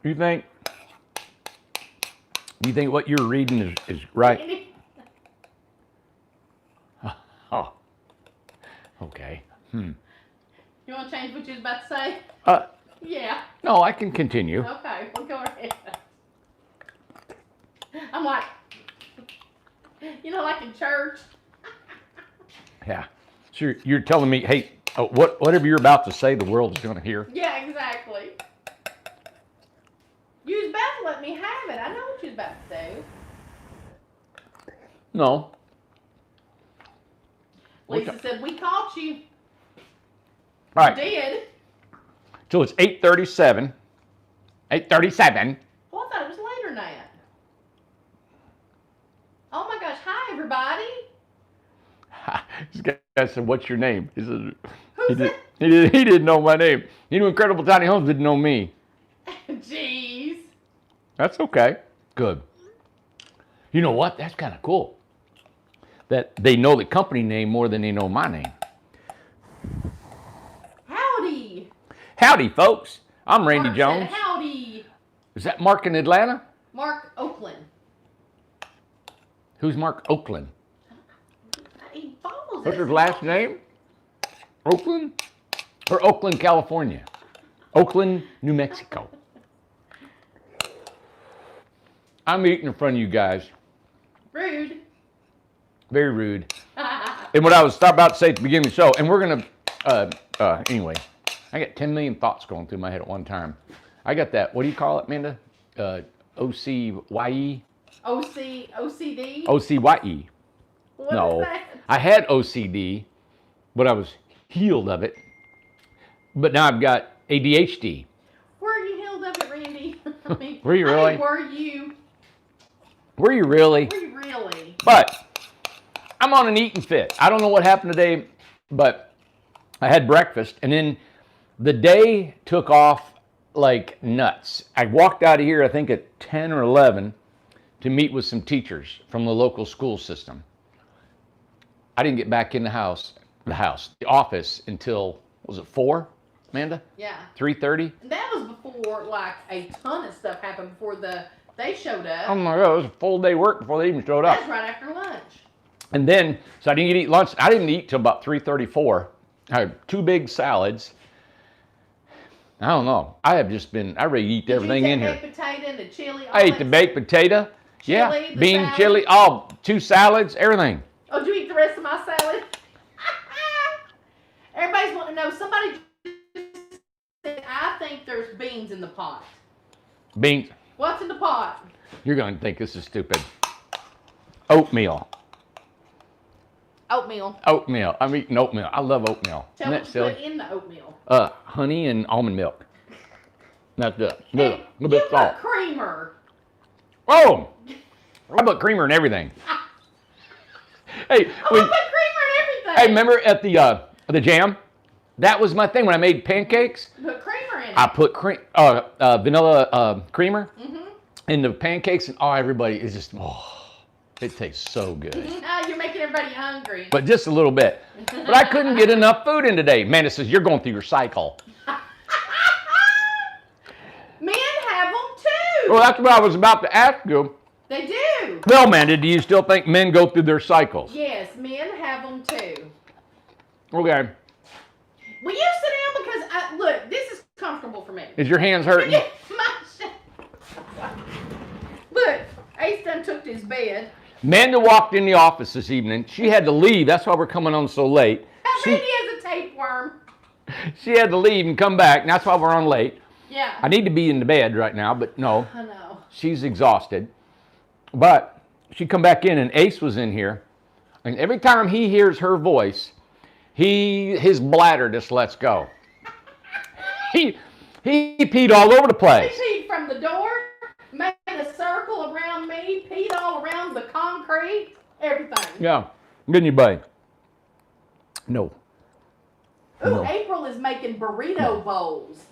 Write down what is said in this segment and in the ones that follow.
You think what you're reading is right? Oh, okay. You want to change what you was about to say? Yeah. No, I can continue. Okay, well, go ahead. I'm like, like in church. Yeah. So you're telling me, hey, whatever you're about to say, the world's going to hear. Yeah, exactly. You was about to let me have it. I know what you was about to do. No. Lisa said, we caught you. All right. You did. So it's 8:37. 8:37. Well, I thought it was later than that. Oh my gosh. Hi, everybody. This guy said, what's your name? He said, He he didn't know my name. He knew Incredible Tiny Homes didn't know me. Jeez. That's okay. Good. You know what? That's kind of cool. That they know the company name more than they know my name. Howdy. Howdy, folks. I'm Randy Mark Jones. said, howdy. Is that Mark in Atlanta? Mark Oakland. Who's Mark Oakland? He follows What's us. his last name? Oakland? Or Oakland, California? Oakland, New Mexico. I'm eating in front of you guys. Rude. Very rude. And what I was about to say at the beginning of the show, and we're going to, anyway, I got 10 million thoughts going through my head at one time. I got that, what do you call it, Amanda? OCYE? OCD? OCYE. What No, is that? I had OCD, but I was healed of it. But now I've got ADHD. Were you healed of it, Randy? I mean, Were you really? Were you? Were you really? Were you really? But I'm on an eating fit. I don't know what happened today, but I had breakfast, and then the day took off like nuts. I walked out of here, I think at 10 or 11, to meet with some teachers from the local school system. I didn't get back in the office until, was it 4, Amanda? Yeah. 3:30? And that was before, like, a ton of stuff happened before they showed up. Oh my God, it was a full day work before they even showed up. That's right after lunch. And then, so I didn't eat lunch. I didn't eat till about 3:34. I had 2 big salads. I don't know. I have just been, I already eat everything in here. Baked potato and the chili. I ate the baked potato. Yeah, Chili, the bean salad. chili, 2 salads, everything. Oh, did you eat the rest of my salad? Everybody's wanting to know. Somebody just said, I think there's beans in the pot. Beans. What's in the pot? You're going to think this is stupid. Oatmeal. Oatmeal. Oatmeal. I'm eating oatmeal. I love oatmeal. Tell Isn't me that silly? what in the oatmeal. Honey and almond milk. That's it. Hey, A little bit of you salt. put creamer. Oh! I put creamer in everything. Hey, I put creamer in everything. hey, remember at the jam? That was my thing when I made pancakes. Put creamer in it. I put vanilla creamer in the pancakes, and everybody is just, it tastes so good. You're making everybody hungry. But just a little bit. But I couldn't get enough food in today. Amanda says, you're going through your cycle. Men have them too. Well, that's what I was about to ask you. They do. Well, Amanda, do you still think men go through their cycles? Yes, men have them too. Okay. Will you sit down because, look, this is comfortable for me. Is your hands hurting? Look, Ace done took to his bed. Amanda walked in the office this evening. She had to leave. That's why we're coming on so late. Randy has a tapeworm. She had to leave and come back, and that's why we're on late. Yeah. I need to be in the bed right now, but no. I know. She's exhausted. But she come back in, and Ace was in here. And every time he hears her voice, his bladder just lets go. He peed all over the place. He peed from the door, made a circle around me, peed all around the concrete, everything. Yeah. Good you, buddy. No. Ooh, No. April is making burrito bowls.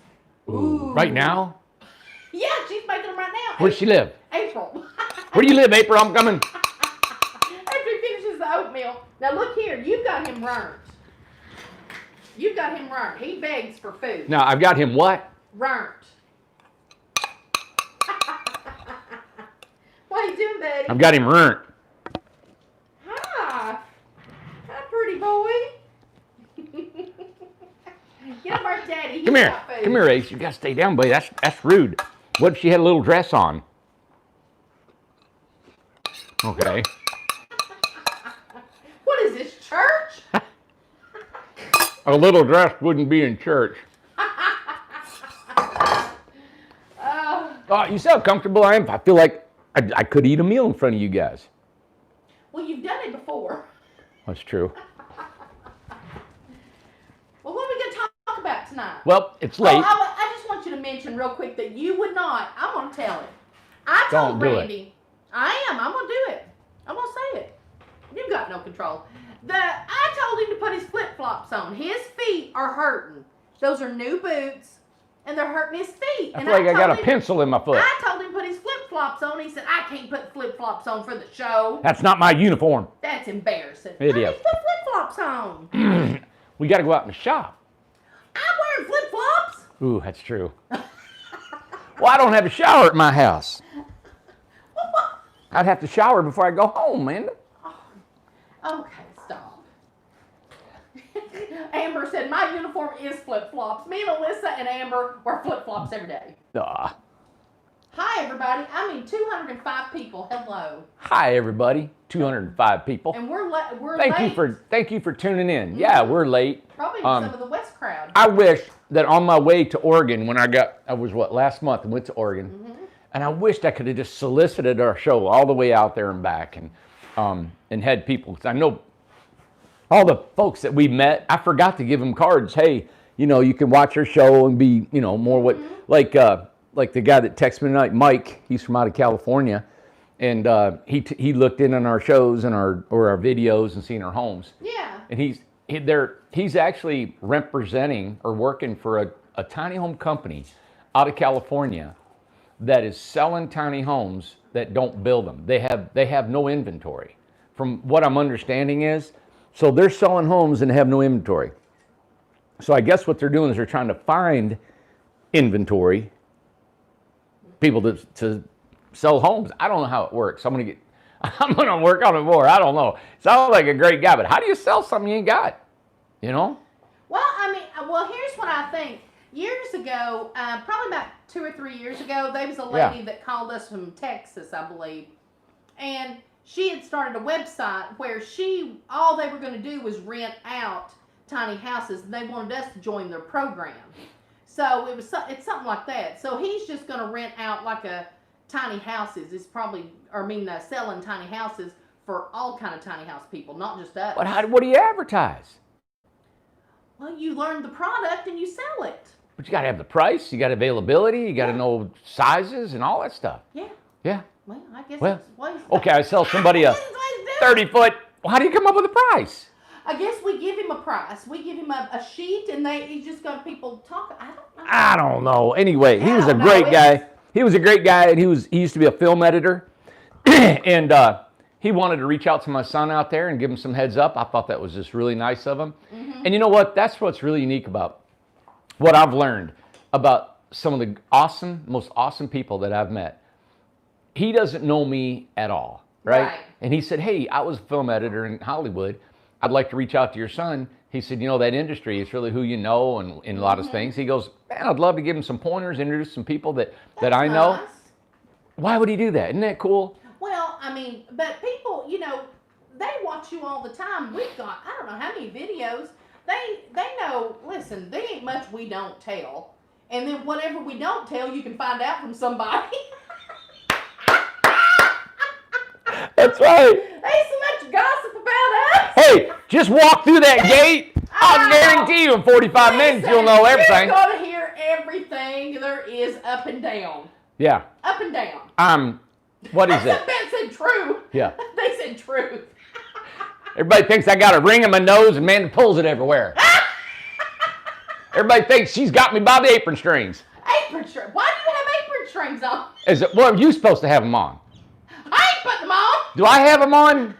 Ooh. Right now? Yeah, she's making them right now. Where does she live? April. Where do you live, April? I'm coming. After he finishes the oatmeal. Now look here, you've got him ruined. You've got him ruined. He begs for food. Now, I've got him what? Ruined. What are you doing, buddy? I've got him ruined. Hi. Hi, pretty boy. Get up our daddy. Come here. Come here, Ace. You got to stay down, buddy. That's rude. What if she had a little dress on? Okay. What is this, church? A little dress wouldn't be in church. Oh, you see how comfortable I am? I feel like I could eat a meal in front of you guys. Well, you've done it before. That's true. Well, what are we going to talk about tonight? Well, it's late. I just want you to mention real quick that you would not. I'm going to tell it. I told Randy. I'm going to do it. I'm going to say it. You've got no control. I told him to put his flip-flops on. His feet are hurting. Those are new boots, and they're hurting his feet. I feel like I got a pencil in my foot. I told him to put his flip-flops on. He said, I can't put flip-flops on for the show. That's not my uniform. That's embarrassing. It is. Put flip-flops on. We got to go out in the shop. I'm wearing flip-flops. Ooh, that's true. Well, I don't have a shower at my house. I'd have to shower before I go home, man. Okay, stop. Amber said, my uniform is flip-flops. Me and Alyssa and Amber wear flip-flops every day. Hi, everybody. 205 people. Hello. Hi, everybody. 205 people. And we're late. Thank you for tuning in. Mm-hmm. Yeah, we're late. Probably some of the West crowd. I wish that on my way to Oregon, last month, I went to Oregon, and I wished I could have just solicited our show all the way out there and back, and had people, because I know all the folks that we met, I forgot to give them cards. Hey, you can watch our show and be, more what, like the guy that texted me tonight, Mike, he's from out of California, and he looked in on our shows and our videos and seen our homes. Yeah. And he's actually representing or working for a tiny home company out of California that is selling tiny homes that don't build them. They have no inventory. From what I'm understanding is, so they're selling homes and have no inventory. So I guess what they're doing is they're trying to find inventory, people to sell homes. I don't know how it works. I'm gonna work on it more. I don't know. Sounds like a great guy, but how do you sell something you ain't got? Well, here's what I think. Years ago, probably about 2 or 3 years ago, there was a lady that called us from Texas, I believe, and she had started a website where all they were going to do was rent out tiny houses, and they wanted us to join their program. So it's something like that. So he's just going to rent out like tiny houses. Selling tiny houses for all kind of tiny house people, not just us. But what do you advertise? Well, you learn the product and you sell it. But you got to have the price, you got availability, you got to know sizes and all that stuff. Yeah. Yeah. Well, I guess okay, I sell somebody a 30-foot. Well, how do you come up with a price? I guess we give him a price. We give him a sheet, and he's just got people talk. I don't know. Anyway, he was a great guy. He was a great guy, and he used to be a film editor, and he wanted to reach out to my son out there and give him some heads up. I thought that was just really nice of him. Mm-hmm. And you know what? That's what's really unique about what I've learned about some of the most awesome people that I've met. He doesn't know me at all, right? And he said, hey, I was a film editor in Hollywood. I'd like to reach out to your son. He said, that industry is really who you know and in a lot of things. He goes, man, I'd love to give him some pointers, introduce some people that I know. Nice. Why would he do that? Isn't that cool? Well, but people, they watch you all the time. We've got, I don't know how many videos. They know, listen, there ain't much we don't tell. And then whatever we don't tell, you can find out from somebody. That's right. Ain't so much gossip about us. Hey, just walk through that gate. I'll guarantee you in 45 minutes you'll know everything. You're going to hear everything there is up and down. Yeah. Up and down. What is it? They said true. Yeah. They said truth. Everybody thinks I got a ring in my nose and Amanda pulls it everywhere. Everybody thinks she's got me by the apron strings. Apron strings? Why do you have apron strings on? Well, you're supposed to have them on. I ain't putting them on. Do I have them on?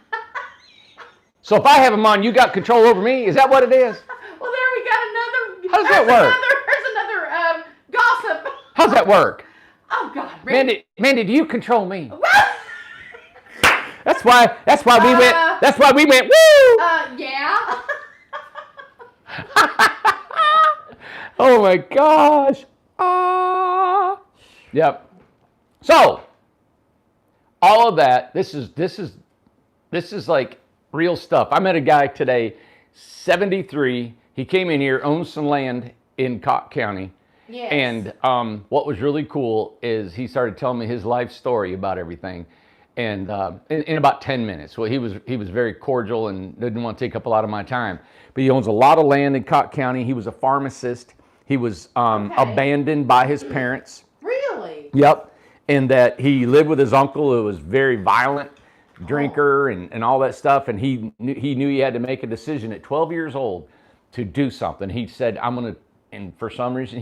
So if I have them on, you got control over me? Is that what it is? Well, there we got another. How does that work? There's another gossip. How's that work? Oh God, really? Mandy, do you control me? That's why we went. That's why we went. Woo! Yeah. Oh my gosh. Yep. So, all of that. This is like real stuff. I met a guy today, 73. He came in here, owns some land in Cobb County. Yes. And what was really cool is he started telling me his life story about everything, and in about 10 minutes. Well, he was very cordial and didn't want to take up a lot of my time. But he owns a lot of land in Cobb County. He was a pharmacist. He was abandoned by his parents. Really? Yep. And that he lived with his uncle, who was very violent drinker and all that stuff. And he knew he had to make a decision at 12 years old to do something. He said, and for some reason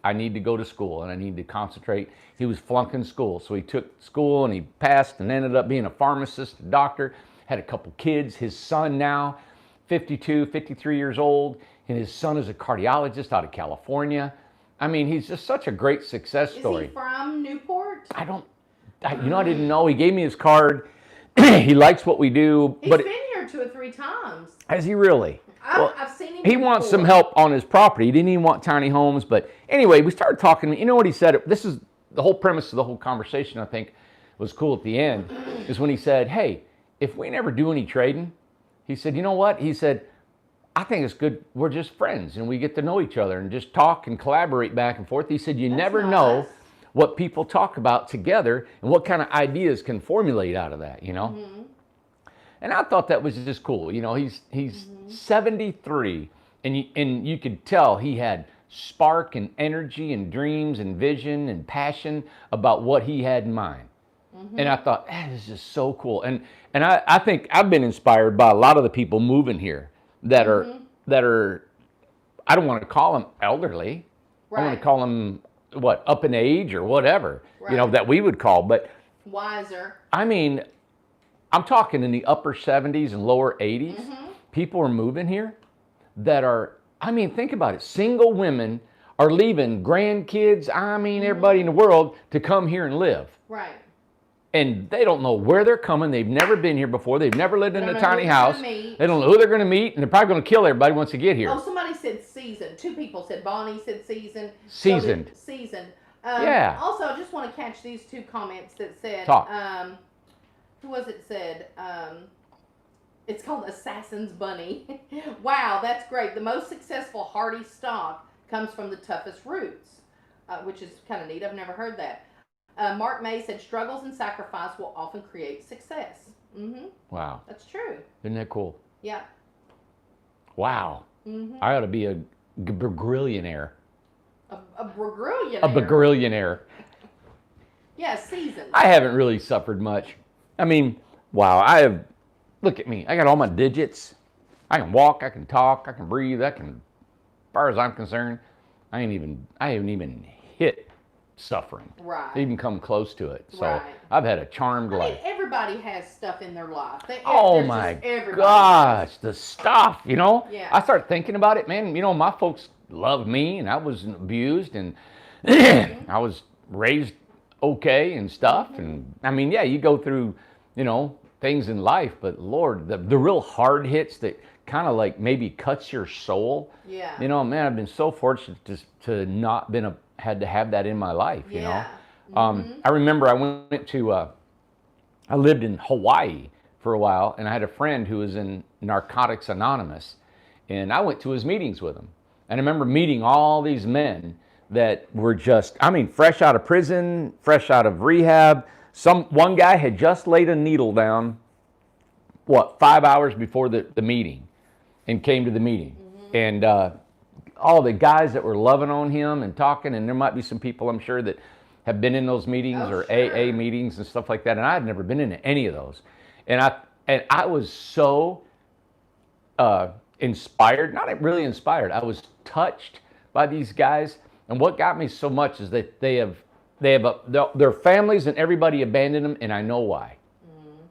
I need to go to school and I need to concentrate. He was flunking school. So he took school and he passed and ended up being a pharmacist, a doctor, had a couple kids. His son now, 52, 53 years old. And his son is a cardiologist out of California. I mean, he's just such a great success story. Is he from Newport? I didn't know. He gave me his card. He likes what we do. He's been here 2 or 3 times. Has he really? I've seen him. He wants some help on his property. He didn't even want tiny homes. But anyway, we started talking. You know what he said? This is the whole premise of the whole conversation, I think, was cool at the end, is when he said, hey, if we never do any trading, he said, you know what? He said, I think it's good. We're just friends and we get to know each other and just talk and collaborate back and forth. He said, you never know what people talk about together and what kind of ideas can formulate out of that, you know? Mm-hmm. And I thought that was just cool. You know, he's 73 and you could tell he had spark and energy and dreams and vision and passion about what he had in mind. Mm-hmm. And I thought, that is just so cool. And I think I've been inspired by a lot of the people moving here that are, I don't want to call them elderly. Right. I want to call them, up in age or whatever, right. That we would call, but wiser. I mean, I'm talking in the upper 70s and lower 80s. Mm-hmm. People are moving here that are, think about it. Single women are leaving grandkids, everybody in the world to come here and live. Right. And they don't know where they're coming. They've never been here before. They've never lived in a tiny house. They don't know who they're going to meet, and they're probably going to kill everybody once they get here. Oh, somebody said season. 2 people said, Bonnie said season. Seasoned. Seasoned. Yeah. Also, I just want to catch these 2 comments that said, Talk. Who was it said? It's called Assassin's Bunny. Wow, that's great. The most successful hardy stock comes from the toughest roots, which is kind of neat. I've never heard that. Mark May said, struggles and sacrifice will often create success. Mm-hmm. Wow. That's true. Isn't that cool? Yeah. Wow. Mm-hmm. I ought to be a begrillionaire. A begrillionaire? A begrillionaire. Yeah, seasoned. I haven't really suffered much. Wow, look at me. I got all my digits. I can walk, I can talk, I can breathe, as far as I'm concerned, I haven't even hit suffering. Right. Even come close to it. So right. I've had a charmed life. Everybody has stuff in their life. Oh my gosh, the stuff, Yeah. I start thinking about it, man. My folks loved me and I was abused and I was raised okay and stuff. Mm-hmm. And you go through, things in life, but Lord, the real hard hits that kind of like maybe cuts your soul. Yeah. Man, I've been so fortunate to not had to have that in my life, Yeah. Mm-hmm. I remember I lived in Hawaii for a while, and I had a friend who was in Narcotics Anonymous, and I went to his meetings with him. And I remember meeting all these men that were just, fresh out of prison, fresh out of rehab. One guy had just laid a needle down, 5 hours before the meeting, and came to the meeting. Mm-hmm. And all the guys that were loving on him and talking, and there might be some people I'm sure that have been in those meetings or sure. AA meetings and stuff like that, and I had never been in any of those. And I was so inspired, not really inspired, I was touched by these guys. And what got me so much is that their families and everybody abandoned them, and I know why. Mm-hmm.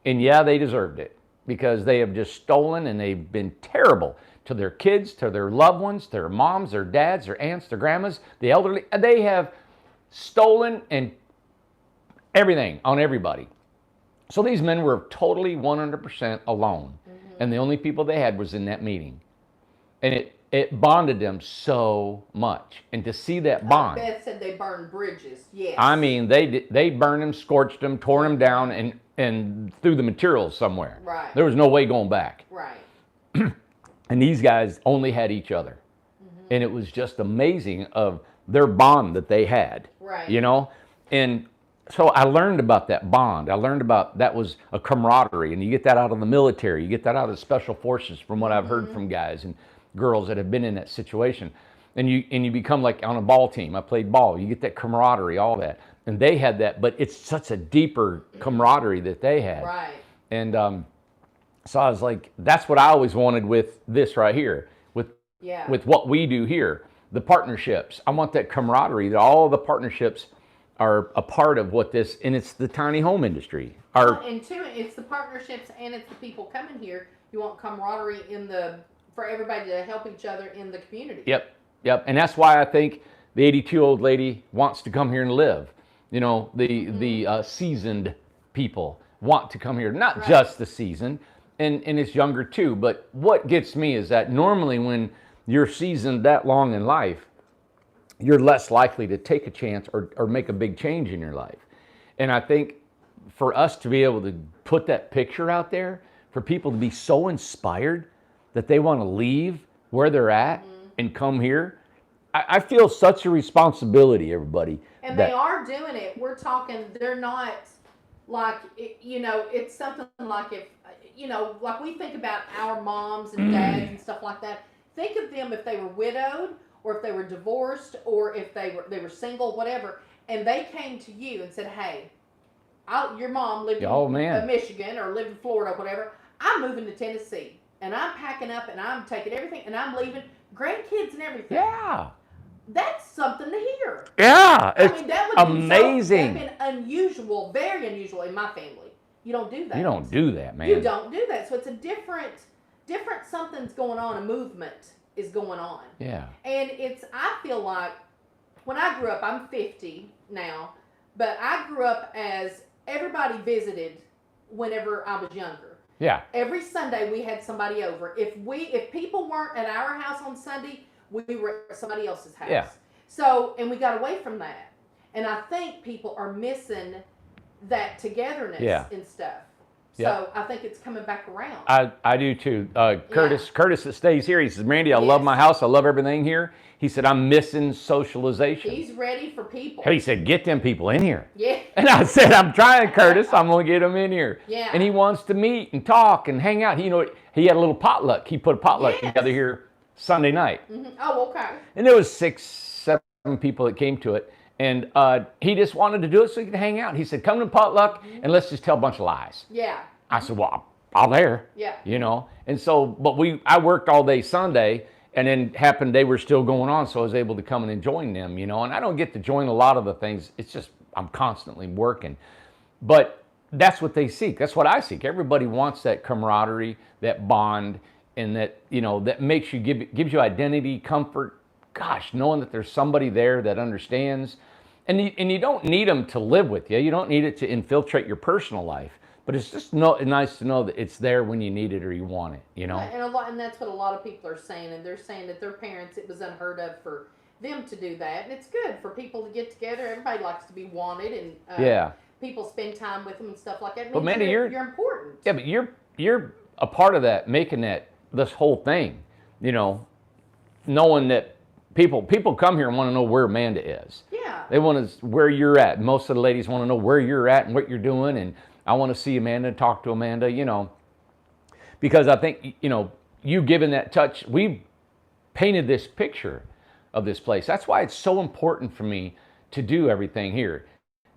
And yeah, they deserved it. because they have just stolen and they've been terrible to their kids, to their loved ones, their moms, their dads, their aunts, their grandmas, the elderly. They have stolen and everything on everybody. So these men were totally 100% alone. And the only people they had was in that meeting. And it bonded them so much. And to see that bond. Beth said they burned bridges. Yes. I mean, they burned them, scorched them, tore them down, and threw the materials somewhere. Right. There was no way going back. Right. And these guys only had each other. And it was just amazing of their bond that they had. Right. You know? And so I learned about that bond. I learned about that was a camaraderie. And you get that out of the military. You get that out of the special forces from what I've heard from guys and girls that have been in that situation. And you become like on a ball team. I played ball. You get that camaraderie, all that. And they had that, but it's such a deeper camaraderie that they had. Right. And so I was like, that's what I always wanted with this right here, with what we do here, the partnerships. I want that camaraderie, that all the partnerships are a part of what this, and it's the tiny home industry. And two, it's the partnerships and it's the people coming here. You want camaraderie for everybody to help each other in the community. Yep. And that's why I think the 82-year-old lady wants to come here and live. You know, the seasoned people want to come here, not just the seasoned, and it's younger too. But what gets me is that normally when you're seasoned that long in life, you're less likely to take a chance or make a big change in your life. And I think for us to be able to put that picture out there, for people to be so inspired that they want to leave where they're at and come here, I feel such a responsibility, everybody. And they are doing it. We're talking, they're not like, it's something like like we think about our moms and dads and stuff like that. Think of them if they were widowed, or if they were divorced, or if they were single, whatever, and they came to you and said, hey, your mom lived in Michigan or lived in Florida, whatever. I'm moving to Tennessee, and I'm packing up, and I'm taking everything, and I'm leaving grandkids and everything. Yeah. That's something to hear. Yeah, it's that would amazing. Be that would been unusual, very unusual in my family. You don't do that. You don't do that, man. You don't do that. So it's a different something's going on, a movement is going on. Yeah. And I feel like when I grew up, I'm 50 now, but I grew up as everybody visited whenever I was younger. Yeah. Every Sunday we had somebody over. If people weren't at our house on Sunday, we were at somebody else's house. Yeah. So, and we got away from that. And I think people are missing that togetherness and stuff. So I think it's coming back around. I do too. Curtis that stays here, he says, Randy, I love my house. I love everything here. He said, I'm missing socialization. He's ready for people. He said, get them people in here. Yeah. And I said, I'm trying, Curtis. I'm going to get them in here. Yeah. And he wants to meet and talk and hang out. He had a little potluck. He put a potluck together here Sunday night. Mm-hmm. Oh, okay. And there was 6, 7 people that came to it. And he just wanted to do it so he could hang out. He said, come to potluck and let's just tell a bunch of lies. Yeah. I said, well, I'm there. Yeah. And so, but I worked all day Sunday, and then happened they were still going on, so I was able to come in and join them, and I don't get to join a lot of the things. It's just, I'm constantly working. But that's what they seek. That's what I seek. Everybody wants that camaraderie, that bond, and that, that makes you, gives you identity, comfort. Gosh, knowing that there's somebody there that understands. And you don't need them to live with you. You don't need it to infiltrate your personal life. But it's just nice to know that it's there when you need it or you want it, And that's what a lot of people are saying. And they're saying that their parents, it was unheard of for them to do that. And it's good for people to get together. Everybody likes to be wanted, and people spend time with them and stuff like that. But Mandy, you're important. Yeah, but you're a part of that, making this whole thing. Knowing that people come here and want to know where Amanda is. Yeah. They want to where you're at. Most of the ladies want to know where you're at and what you're doing, and I want to see Amanda and talk to Amanda, because I think, you giving that touch, we've painted this picture of this place. That's why it's so important for me to do everything here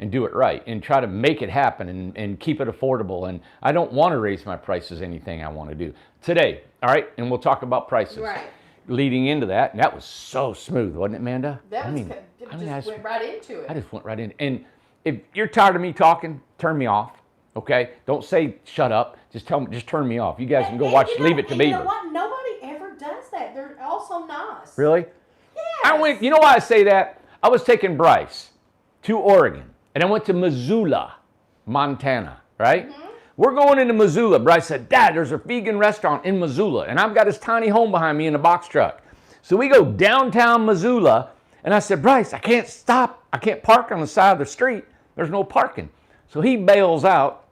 and do it right and try to make it happen and keep it affordable. And I don't want to raise my prices, anything I want to do today. All right. And we'll talk about prices. Right. Leading into that. And that was so smooth, wasn't it, Amanda? That went right into it. I just went right in. And if you're tired of me talking, turn me off. Okay? Don't say shut up. Just turn me off. You guys can go watch Leave It to Beaver. You know what? Nobody ever does that. They're also nice. Really? Yes. You know why I say that? I was taking Bryce to Oregon, and I went to Missoula, Montana, right? Mm-hmm. We're going into Missoula. Bryce said, Dad, there's a vegan restaurant in Missoula, and I've got his tiny home behind me in a box truck. So we go downtown Missoula, and I said, Bryce, I can't stop. I can't park on the side of the street. There's no parking. So he bails out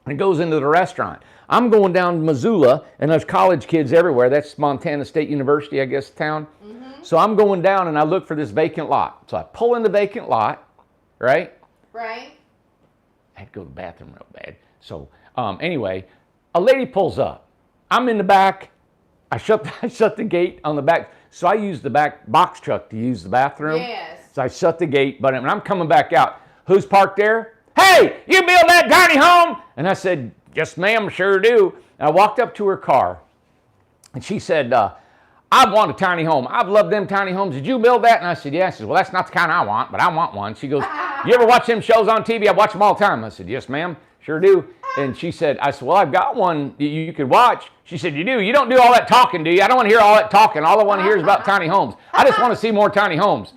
and goes into the restaurant. I'm going down to Missoula, and there's college kids everywhere. That's Montana State University, I guess, town. Mm-hmm. So I'm going down, and I look for this vacant lot. So I pull in the vacant lot, right? Right. I had to go to the bathroom real bad. So anyway, a lady pulls up. I'm in the back. I shut the gate on the back. So I used the back box truck to use the bathroom. Yes. So I shut the gate, but when I'm coming back out, who's parked there? Hey, you build that tiny home? And I said, yes, ma'am, sure do. And I walked up to her car, and she said, I want a tiny home. I've loved them tiny homes. Did you build that? And I said, yes. She said, well, that's not the kind I want, but I want one. She goes, you ever watch them shows on TV? I watch them all the time. I said, yes, ma'am, sure do. And she said, I said, well, I've got one you could watch. She said, you do? You don't do all that talking, do you? I don't want to hear all that talking. All I want to hear is about tiny homes. I just want to see more tiny homes.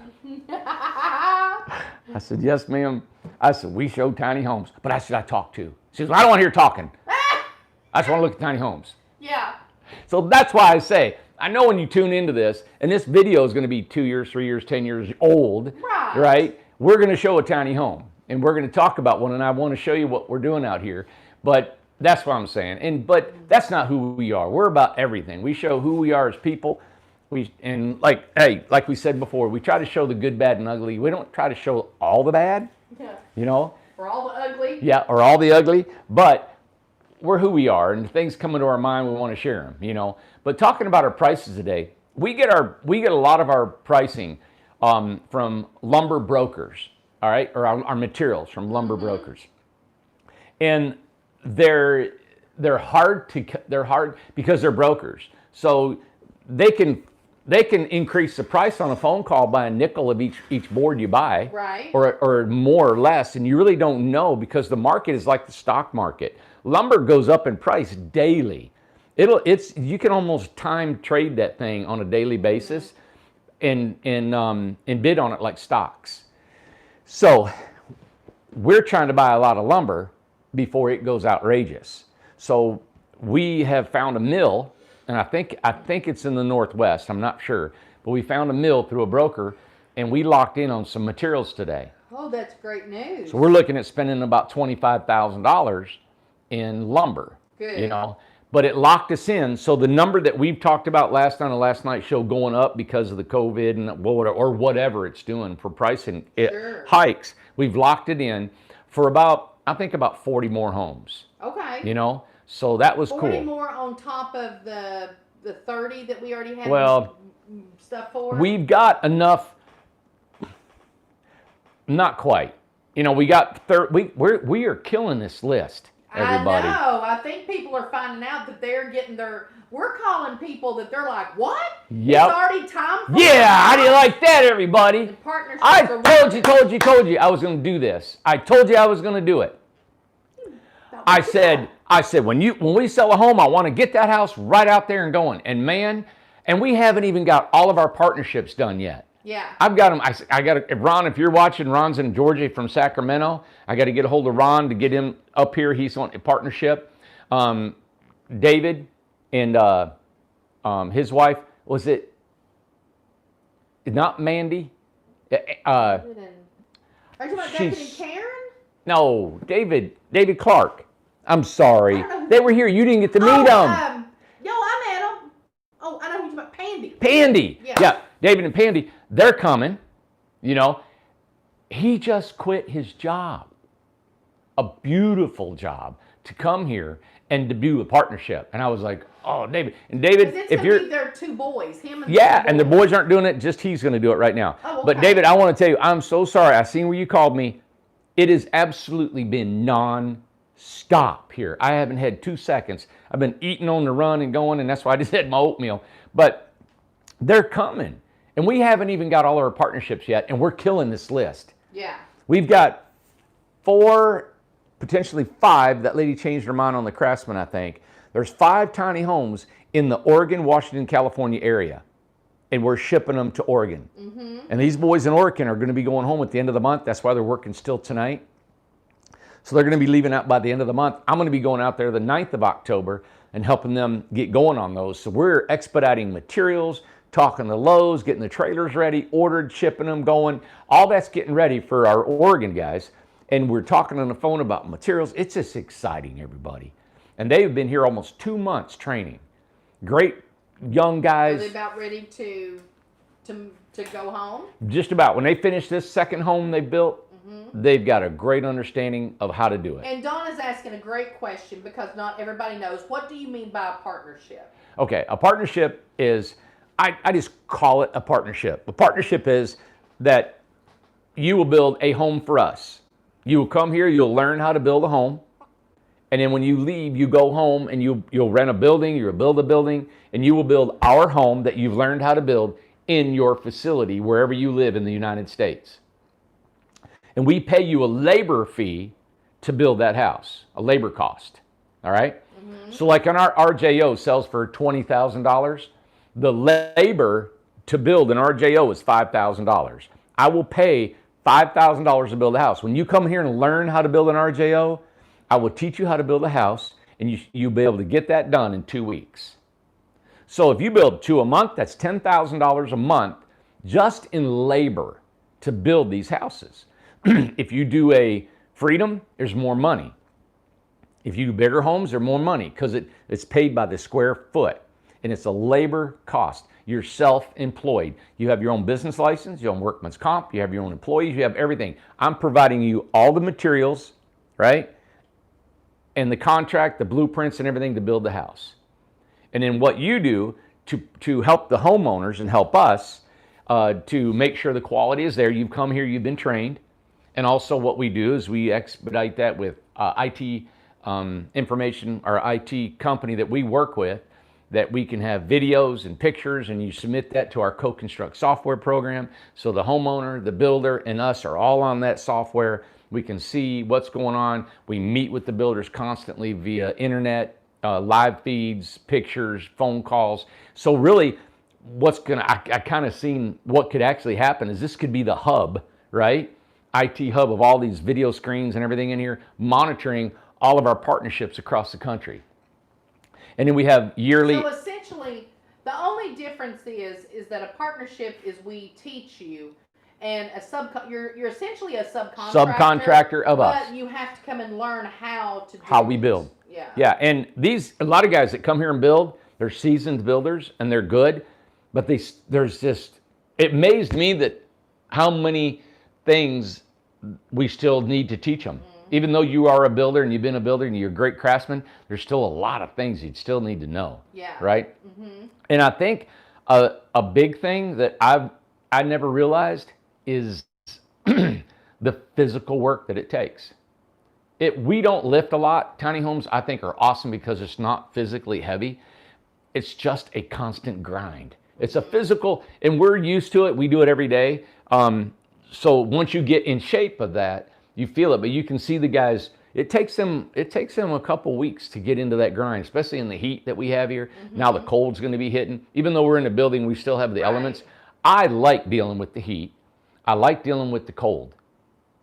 I said, yes, ma'am. I said, we show tiny homes. But I said, I talk too. She said, well, I don't want to hear talking. I just want to look at tiny homes. Yeah. So that's why I say, I know when you tune into this, and this video is going to be 2 years, 3 years, 10 years old, right? We're going to show a tiny home, and we're going to talk about one, and I want to show you what we're doing out here. But that's what I'm saying. But that's not who we are. We're about everything. We show who we are as people. Like we said before, we try to show the good, bad, and ugly. We don't try to show all the bad, you know? Or all the ugly. Yeah, or all the ugly. But we're who we are, and things come into our mind, we want to share them, you know? But talking about our prices today, we get a lot of our pricing from lumber brokers, all right? Or our materials from lumber brokers. And they're hard because they're brokers. So they can increase the price on a phone call by a nickel of each board you buy, right? Or more or less, and you really don't know because the market is like the stock market. Lumber goes up in price daily. You can almost time trade that thing on a daily basis, and bid on it like stocks. So we're trying to buy a lot of lumber before it goes outrageous. So we have found a mill, and I think it's in the Northwest. I'm not sure, but we found a mill through a broker, and we locked in on some materials today. Oh, that's great news. So we're looking at spending about $25,000 in lumber. Good. You know, but it locked us in. So the number that we've talked about last night's show going up because of the COVID and or whatever it's doing for pricing hikes, we've locked it in for about 40 more homes. Okay. You know, so that was 40 cool. more on top of the 30 that we already had. Well, stuff for. We've got enough. Not quite. You know, we got we are killing this list. Everybody. I know. I think people are finding out that they're getting we're calling people that they're like, what? Yep. It's already time for how do you like that, everybody? the partnerships. I told you I was going to do this. I told you I was going to do it. I said when we sell a home, I want to get that house right out there and going. And man, and we haven't even got all of our partnerships done yet. Yeah. I've got them. I got to, Ron, if you're watching, Ron's in Georgia from Sacramento. I got to get a hold of Ron to get him up here. He's on a partnership. David and his wife, was it not Mandy? Are you talking about David and Karen? No, David Clark. I'm sorry. They were here. You didn't get to meet them. I met them. Oh, I know who you're talking about. Pandy. Pandy. Yeah, David and Pandy. They're coming. You know, he just quit his job. A beautiful job to come here and to do a partnership. And I was like, oh, David. And David, if you're... There are two boys. Him and and the boys aren't doing it. Just he's going to do it right now. Oh, okay. But David, I want to tell you, I'm so sorry. I seen where you called me. It has absolutely been non-stop here. I haven't had 2 seconds. I've been eating on the run and going, and that's why I just had my oatmeal. But they're coming. And we haven't even got all our partnerships yet, and we're killing this list. Yeah. We've got 4 potentially 5. That lady changed her mind on the Craftsman, I think. There's 5 tiny homes in the Oregon, Washington, California area. And we're shipping them to Oregon. And these boys in Oregon are going to be going home at the end of the month. That's why they're working still tonight. So they're going to be leaving out by the end of the month. I'm going to be going out there the 9th of October and helping them get going on those. So we're expediting materials, talking to Lowe's, getting the trailers ready, ordered, shipping them, going. All that's getting ready for our Oregon guys. And we're talking on the phone about materials. It's just exciting, everybody. And they've been here almost 2 months training. Great young guys. Are they about ready to go home? Just about. When they finish this second home they built, they've got a great understanding of how to do it. And Donna's asking a great question because not everybody knows. What do you mean by a partnership? Okay, a partnership is, I just call it a partnership. A partnership is that you will build a home for us. You will come here, you'll learn how to build a home. And then when you leave, you go home and you'll rent a building, you'll build a building, and you will build our home that you've learned how to build in your facility, wherever you live in the United States. And we pay you a labor fee to build that house, a labor cost, all right? So like on our RJO sells for $20,000, the labor to build an RJO is $5,000. I will pay $5,000 to build a house. When you come here and learn how to build an RJO, I will teach you how to build a house, and you'll be able to get that done in 2 weeks. So if you build 2 a month, that's $10,000 a month just in labor to build these houses. If you do a Freedom, there's more money. If you do bigger homes, there's more money because it's paid by the square foot, and it's a labor cost. You're self-employed. You have your own business license, your own workman's comp, you have your own employees, you have everything. I'm providing you all the materials, right? And the contract, the blueprints, and everything to build the house. And then what you do to help the homeowners and help us to make sure the quality is there, you've come here, you've been trained. And also what we do is we expedite that with IT information, our IT company that we work with, that we can have videos and pictures, and you submit that to our Co-Construct software program. So the homeowner, the builder, and us are all on that software. We can see what's going on. We meet with the builders constantly via internet, live feeds, pictures, phone calls. So really, I kind of seen what could actually happen is this could be the hub, right? IT hub of all these video screens and everything in here, monitoring all of our partnerships across the country. And then we have yearly. So essentially, the only difference is that a partnership is we teach you, and you're essentially a subcontractor of us. But you have to come and learn how to do we build. Yeah. Yeah, and a lot of guys that come here and build, they're seasoned builders and they're good, but it amazed me that how many things we still need to teach them. Even though you are a builder and you've been a builder and you're a great craftsman, there's still a lot of things you'd still need to know. Yeah. Right? And I think a big thing that I never realized is the physical work that it takes. We don't lift a lot. Tiny homes, I think, are awesome because it's not physically heavy. It's just a constant grind. It's a physical, and we're used to it. We do it every day. So once you get in shape of that, you feel it. But you can see the guys. It takes them a couple weeks to get into that grind, especially in the heat that we have here. Now the cold's going to be hitting. Even though we're in a building, we still have the elements. I like dealing with the heat. I like dealing with the cold.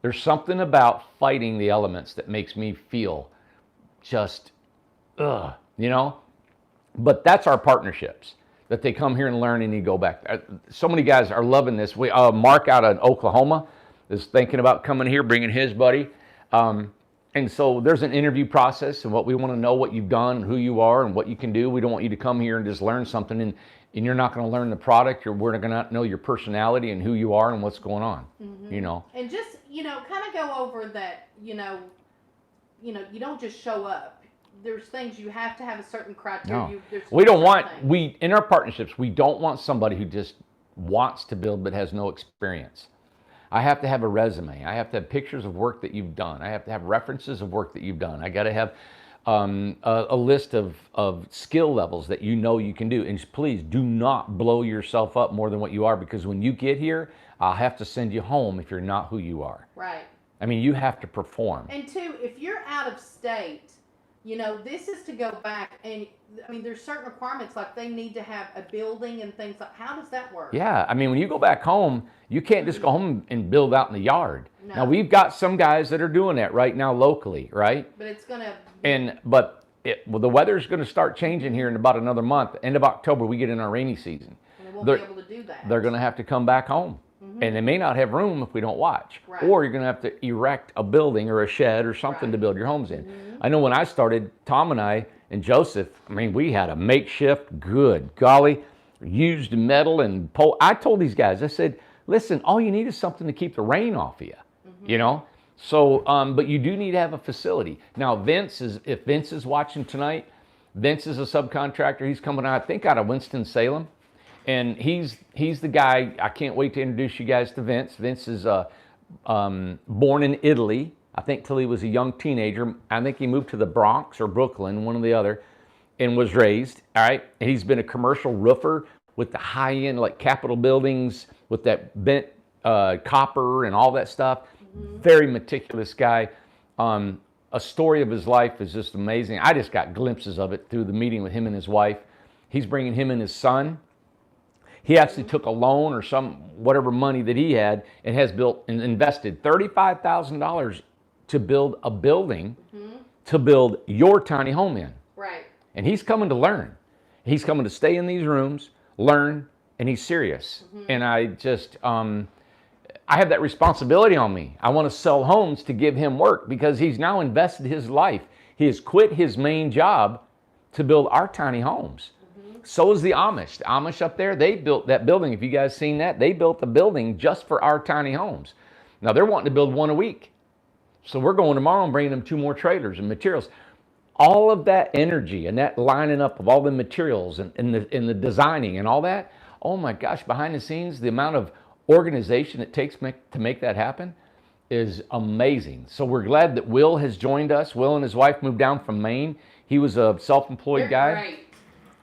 There's something about fighting the elements that makes me feel just, you know? But that's our partnerships, that they come here and learn and you go back. So many guys are loving this. Mark out of Oklahoma is thinking about coming here, bringing his buddy. And so there's an interview process, and what we want to know what you've done, who you are, and what you can do. We don't want you to come here and just learn something and you're not going to learn the product. We're not going to know your personality and who you are and what's going on, you know. And just, kind of go over that, you don't just show up. There's things you have to have a certain criteria. No. We don't want, in our partnerships, we don't want somebody who just wants to build but has no experience. I have to have a resume. I have to have pictures of work that you've done. I have to have references of work that you've done. I got to have a list of skill levels that you can do. And please do not blow yourself up more than what you are, because when you get here, I'll have to send you home if you're not who you are. Right. I mean, you have to perform. And two, if you're out of state, this is to go back, and I mean, there's certain requirements, like they need to have a building and things like. How does that work? Yeah, I mean, when you go back home, you can't just go home and build out in the yard. No. Now we've got some guys that are doing that right now locally, right? But it's gonna. Well, the weather's going to start changing here in about another month. End of October, we get in our rainy season. And they won't be able to do that. They're going to have to come back home. And they may not have room if we don't watch. Right. Or you're going to have to erect a building or a shed or something to build your homes in. I know when I started, Tom and I and Joseph, I mean, we had a makeshift, good golly, used metal and pole. I told these guys, I said, listen, all you need is something to keep the rain off of you, So, but you do need to have a facility. Now, if Vince is watching tonight, Vince is a subcontractor. He's coming out, I think, out of Winston-Salem. And he's the guy. I can't wait to introduce you guys to Vince. Vince is born in Italy, I think, till he was a young teenager. I think he moved to the Bronx or Brooklyn, one or the other, and was raised. All right. And he's been a commercial roofer with the high-end, like Capitol buildings, with that bent copper and all that stuff. Very meticulous guy. A story of his life is just amazing. I just got glimpses of it through the meeting with him and his wife. He's bringing him and his son. He actually took a loan or whatever money that he had and has built and invested $35,000 to build a building to build your tiny home in. Right. And he's coming to learn. He's coming to stay in these rooms, learn, and he's serious. And I just, I have that responsibility on me. I want to sell homes to give him work because he's now invested his life. He has quit his main job to build our tiny homes. So is the Amish. The Amish up there, they built that building. If you guys seen that, they built a building just for our tiny homes. Now they're wanting to build one a week. So we're going tomorrow and bringing them 2 more trailers and materials. All of that energy and that lining up of all the materials and the designing and all that, oh my gosh, behind the scenes, the amount of organization it takes to make that happen is amazing. So we're glad that Will has joined us. Will and his wife moved down from Maine. He was a self-employed guy. Great.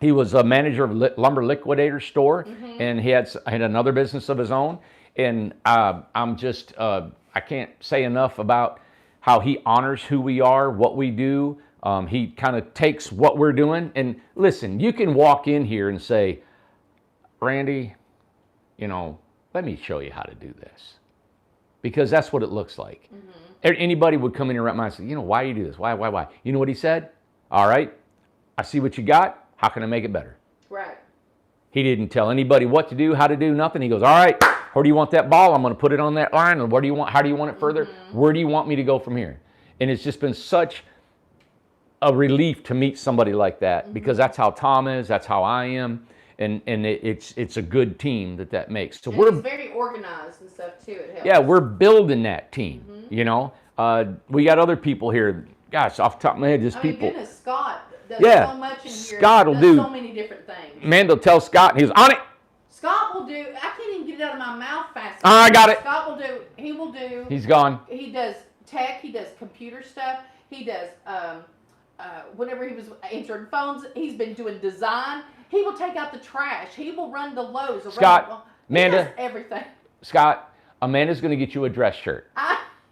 He was a manager of a lumber liquidator store, and he had another business of his own. And I'm just, I can't say enough about how he honors who we are, what we do. He kind of takes what we're doing. And listen, you can walk in here and say, Randy, let me show you how to do this. Because that's what it looks like. Anybody would come in and wrap my mind and say, why you do this? Why? You know what he said? All right, I see what you got. How can I make it better? Right. He didn't tell anybody what to do, how to do, nothing. He goes, all right, where do you want that ball? I'm going to put it on that line. Or how do you want it further? Where do you want me to go from here? And it's just been such a relief to meet somebody like that because that's how Tom is, that's how I am. And it's a good team that makes. So It's very organized and stuff too. It helps. Yeah, we're building that team. We got other people here. Gosh, off the top of my head, just people. Goodness, Scott does Yeah, so much in here. Scott will do so many different things. Mando tells Scott, and he's on it. Scott will do. I can't even get it out of my mouth fast. I got it. Scott will do. He will do. He's gone. He does tech. He does computer stuff. He does. Whenever he was answering phones, he's been doing design. He will take out the trash. He will run the Lowe's. Scott, Amanda, does everything. Scott, Amanda's going to get you a dress shirt.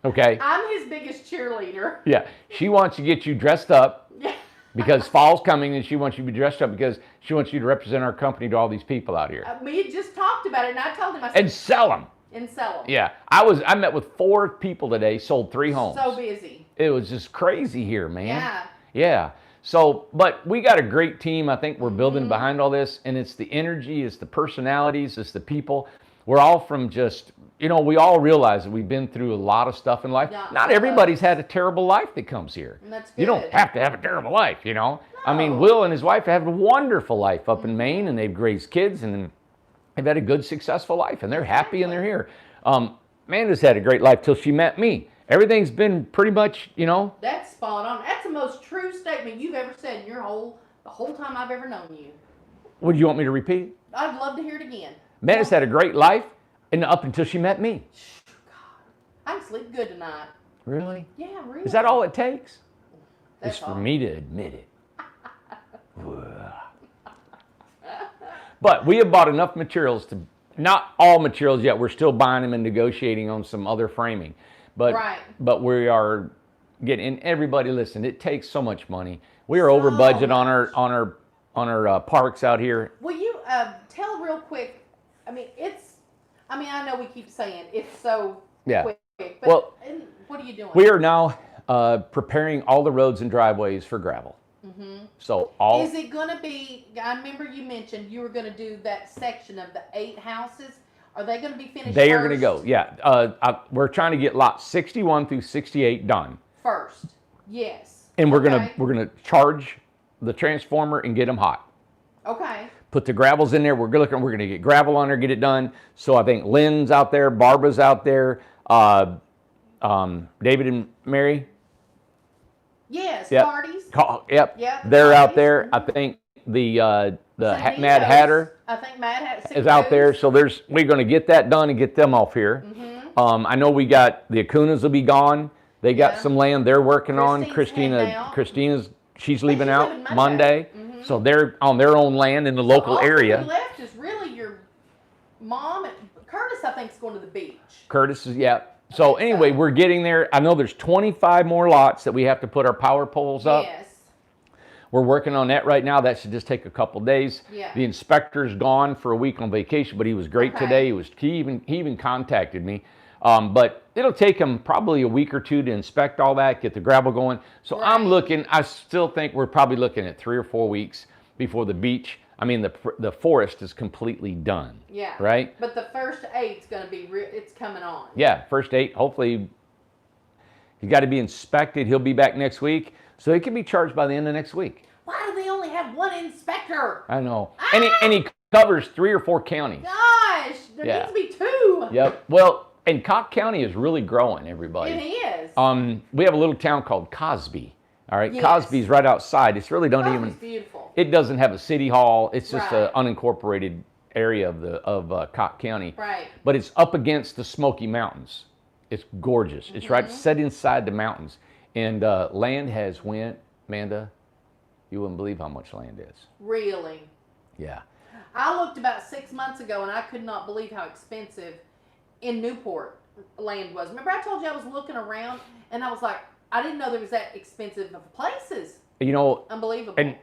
Okay. I'm his biggest cheerleader. Yeah, she wants to get you dressed up. Yeah. Because fall's coming and she wants you to be dressed up because she wants you to represent our company to all these people out here. We had just talked about it, and I told him, I said, and sell them. And sell them. Yeah, I met with 4 people today, sold 3 homes. So busy. It was just crazy here, man. Yeah. Yeah. So, but we got a great team. I think we're building behind all this, and it's the energy, it's the personalities, it's the people. We're all from just, we all realize that we've been through a lot of stuff in life. Yeah, Not everybody's had a terrible life that comes here. And that's good. You don't have to have a terrible life, No. I mean, Will and his wife have a wonderful life up in Maine, and they've raised kids, and they've had a good, successful life, and they're happy and they're here. Amanda's had a great life till she met me. Everything's been pretty much, That's spot on. That's the most true statement you've ever said in the whole time I've ever known you. What do you want me to repeat? I'd love to hear it again. Amanda's had a great life, and up until she met me. God, I can sleep good tonight. Really? Yeah, really. Is that all it takes? That's It's for all. me to admit it. But we have bought enough materials to, not all materials yet, we're still buying them and negotiating on some other framing. but Right. but we are getting. And everybody, listen, it takes so much money. We are over budget on our parks out here. Will you tell real quick? I mean, I know we keep saying it's so quick, but Well, what are you doing? we are now preparing all the roads and driveways for gravel. So all Is it going to be? I remember you mentioned you were going to do that section of the 8 houses. Are they going to be finished? They are going to go. Yeah, we're trying to get lots 61 through 68 done First. Yes. and we're gonna charge the transformer and get them hot. Okay. Put the gravels in there. We're gonna get gravel on there, get it done. So I think Lynn's out there, Barbara's out there, David and Mary. Yes. Yep. Parties. Yep. Yep. They're out Parties. there. I think the San Mad Diego's. Hatter I think Mad Hatter is out there. So we're going to get that done and get them off here. I know we got the Acunas will be gone. They got some land they're working on. Christina's she's leaving out Monday. So they're on their own land in the local area. All left is really your mom and Curtis. I think is going to the beach. Curtis is So anyway, we're getting there. I know there's 25 more lots that we have to put our power poles up. Yes. We're working on that right now. That should just take a couple days. Yeah. The inspector's gone for a week on vacation, but he was great today. He even contacted me. But it'll take him probably a week or two to inspect all that, get the gravel going. So I still think we're probably looking at 3 or 4 weeks before the beach. I mean, the forest is completely done. Yeah. Right? But the first 8's going to be, it's coming on. Yeah, first 8, hopefully he's got to be inspected. He'll be back next week. So he can be charged by the end of next week. Why do they only have 1 inspector? I know. And he covers 3 or 4 counties. Gosh, there needs to be 2. Yep. Well, and Cobb County is really growing, everybody. It is. We have a little town called Cosby. All right, Yes. Cosby's right outside. It's really Cosby's beautiful. It doesn't have a city hall. It's just an unincorporated area of Cobb County. Right. But it's up against the Smoky Mountains. It's gorgeous. It's right set inside the mountains. And land has went, Amanda, you wouldn't believe how much land is. Really? Yeah. I looked about 6 months ago and I could not believe how expensive in Newport land was. Remember I told you I was looking around and I was like, I didn't know there was that expensive of places. You know. Unbelievable. And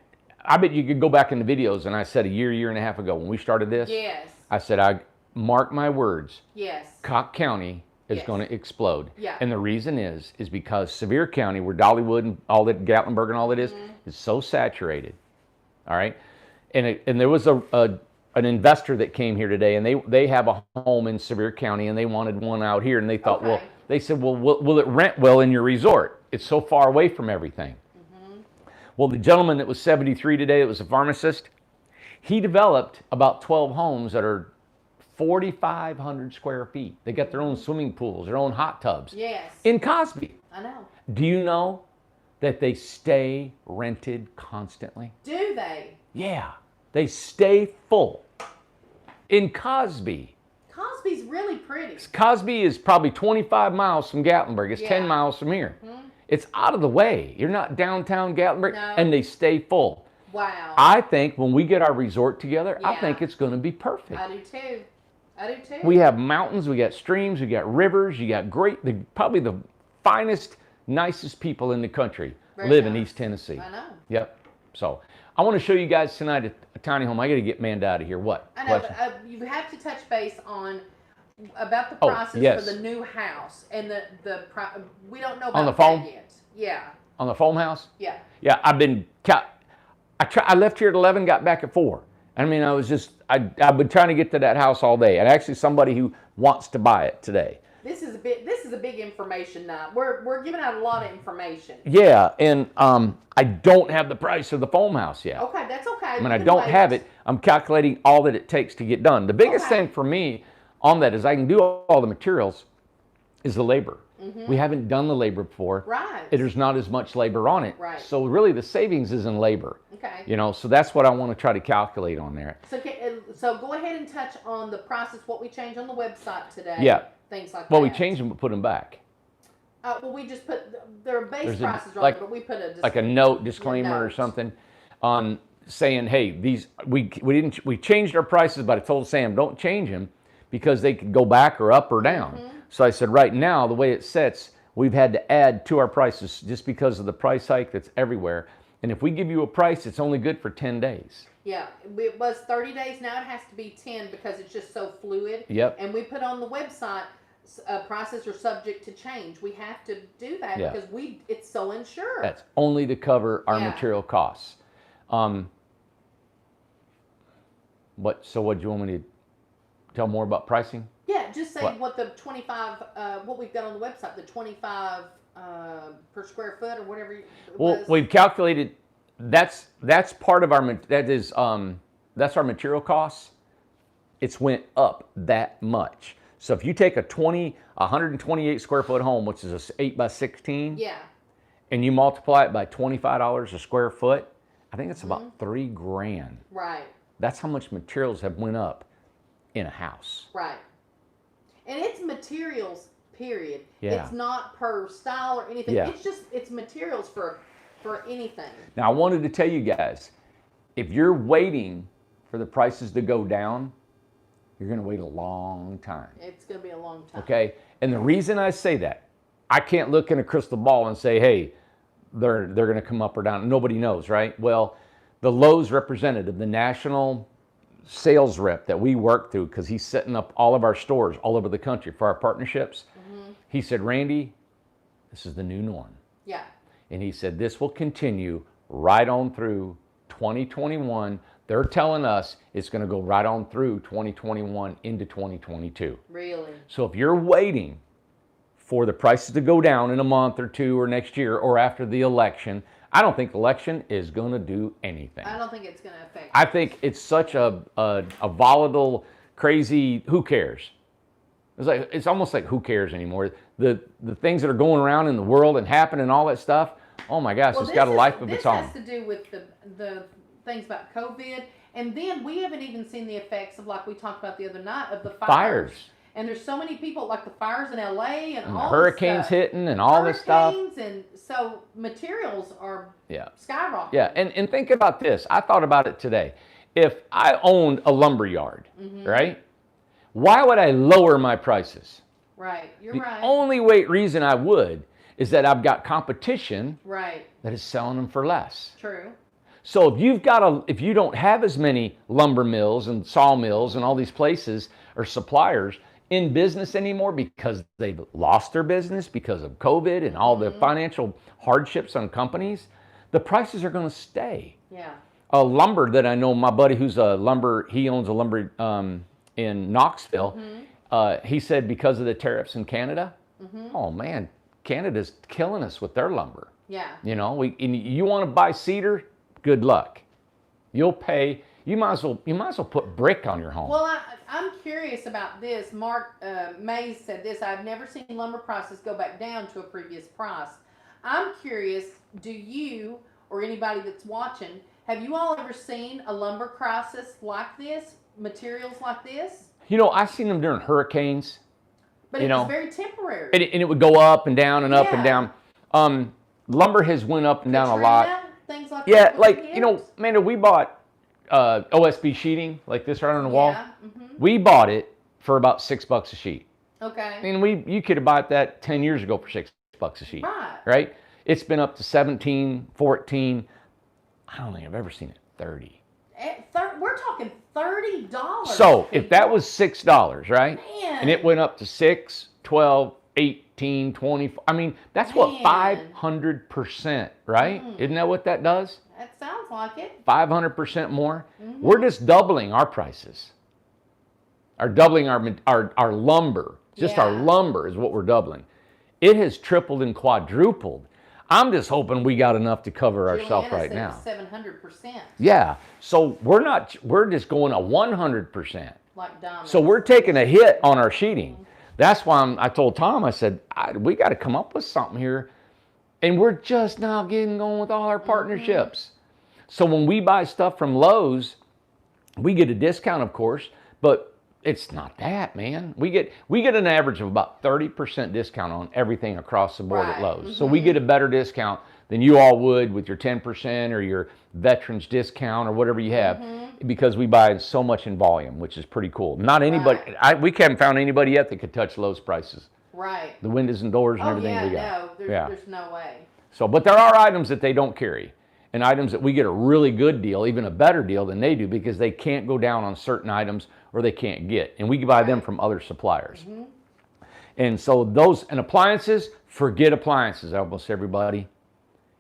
I bet you could go back in the videos and I said a year and a half ago when we started this. Yes. I said, I mark my words. Yes. Cobb County is going to explode. Yeah. And the reason is because Sevier County, where Dollywood and all that, Gatlinburg and all that is so saturated. All right. And there was an investor that came here today, and they have a home in Sevier County, and they wanted one out here, and they thought, they said, well, will it rent well in your resort? It's so far away from everything. Well, the gentleman that was 73 today, that was a pharmacist, he developed about 12 homes that are 4,500 square feet. They got their own swimming pools, their own hot tubs. Yes. In Cosby. I know. Do you know that they stay rented constantly? Do they? Yeah. They stay full. In Cosby. Cosby's really pretty. Cosby is probably 25 miles from Gatlinburg. It's 10 miles from here. It's out of the way. You're not downtown Gatlinburg, and they stay full. Wow. I think when we get our resort together, I think it's going to be perfect. I do too. We have mountains, we got streams, we got rivers, you got probably the finest, nicest people in the country live in East Tennessee. I know. Yep. So I want to show you guys tonight a tiny home. I got to get Amanda out of here. What? I know, but you have to touch base about the process for the new house and we don't know about on the phone yet. Yeah. On the foam house? Yeah. Yeah, I left here at 11, got back at 4. I mean, I've been trying to get to that house all day, and actually somebody who wants to buy it today. This is a big information night. We're giving out a lot of information. Yeah, and I don't have the price of the foam house yet. Okay, that's okay. I mean, I don't have it. I'm calculating all that it takes to get done. The biggest thing for me on that is I can do all the materials is the labor. We haven't done the labor before. Right. There's not as much labor on it. Right. So really the savings is in labor. Okay. You know, so that's what I want to try to calculate on there. So go ahead and touch on the process, what we changed on the website today. Yeah. Things like that. Well, we changed them but put them back. Well, we just put their base prices on like, but we put like a note, disclaimer or something on saying, hey, we changed our prices, but I told Sam, don't change them because they could go back or up or down. So I said, right now, the way it sits, we've had to add to our prices just because of the price hike that's everywhere. And if we give you a price, it's only good for 10 days. Yeah, it was 30 days. Now it has to be 10 because it's just so fluid. Yep. And we put on the website, prices are subject to change. We have to do that because it's so insured. That's only to cover our material costs. So what do you want me to tell more about pricing? Yeah, just say what the 25, what we've got on the website, the 25 per square foot or whatever it was. We've calculated that's part of our that's our material costs. It's went up that much. So if you take a 128 square foot home, which is a 8 by 16, and you multiply it by $25 a square foot, I think it's about $3,000. Right. That's how much materials have went up in a house. Right. And it's materials, period. Yeah. It's not per style or anything. Yeah. It's materials for anything. Now I wanted to tell you guys, if you're waiting for the prices to go down, you're going to wait a long time. It's going to be a long time. Okay? And the reason I say that, I can't look in a crystal ball and say, hey, they're going to come up or down. Nobody knows, right? Well, the Lowe's representative, the national sales rep that we work through, because he's setting up all of our stores all over the country for our partnerships, he said, Randy, this is the new norm. Yeah. And he said, this will continue right on through 2021. They're telling us it's going to go right on through 2021 into 2022. Really? So if you're waiting for the prices to go down in a month or two or next year or after the election, I don't think the election is going to do anything. I don't think it's going to affect I think it's such a volatile, crazy, who cares? It's almost like who cares anymore. The things that are going around in the world and happening and all that stuff, oh my gosh, it's got a life of its own. This has to do with the things about COVID. And then we haven't even seen the effects of, like we talked about the other night, of the fires. And there's so many people, like the fires in LA and all the hurricanes hitting and all this stuff. And so materials are skyrocketing. Yeah, and think about this. I thought about it today. If I owned a lumber yard, right? Why would I lower my prices? Right, you're the right. The only reason I would is that I've got competition that is selling them for less. True. So if you don't have as many lumber mills and sawmills and all these places or suppliers in business anymore because they've lost their business because of COVID and all the financial hardships on companies, the prices are going to stay. Yeah. A lumber that I know, my buddy he owns a lumber in Knoxville. He said because of the tariffs in Canada, oh man, Canada's killing us with their lumber. Yeah. You know, you want to buy cedar, good luck. You'll pay. You might as well put brick on your home. Well, I'm curious about this. Mark Mays said this. I've never seen lumber prices go back down to a previous price. I'm curious. Do you or anybody that's watching, have you all ever seen a lumber crisis like this? Materials like this? You know, I've seen them during hurricanes. But it was very temporary. And it would go up and down and up and down. Lumber has went up and down a lot. Things like yeah, that. like, you know, Amanda, we bought OSB sheeting, like this right on the wall. We bought it for about $6 a sheet. Okay. I mean, you could have bought that 10 years ago for $6 a sheet. Right? It's been up to 17, 14. I don't think I've ever seen it 30. We're talking $30. So if that was $6, right? Man. And it went up to 6, 12, 18, 20. I mean, that's what 500%, right? Isn't that what that does? That sounds like it. 500% more. We're just doubling our prices. Doubling our lumber. Just our lumber is what we're doubling. It has tripled and quadrupled. I'm just hoping we got enough to cover ourselves right now. 700%. Yeah. So we're just going a 100%. Like diamonds. So we're taking a hit on our sheeting. That's why I told Tom, I said, we got to come up with something here. And we're just now getting going with all our partnerships. So when we buy stuff from Lowe's, we get a discount, of course, but it's not that, man. We get an average of about 30% discount on everything across the board at Lowe's. So we get a better discount than you all would with your 10% or your veterans discount or whatever you have, because we buy so much in volume, which is pretty cool. Not anybody, we haven't found anybody yet that could touch Lowe's prices. Right. The windows and doors and Oh, everything yeah, we got. no, there's no way. So, but there are items that they don't carry, and items that we get a really good deal, even a better deal than they do, because they can't go down on certain items or they can't get, and we can buy them from other suppliers. And so and appliances, forget appliances, almost everybody.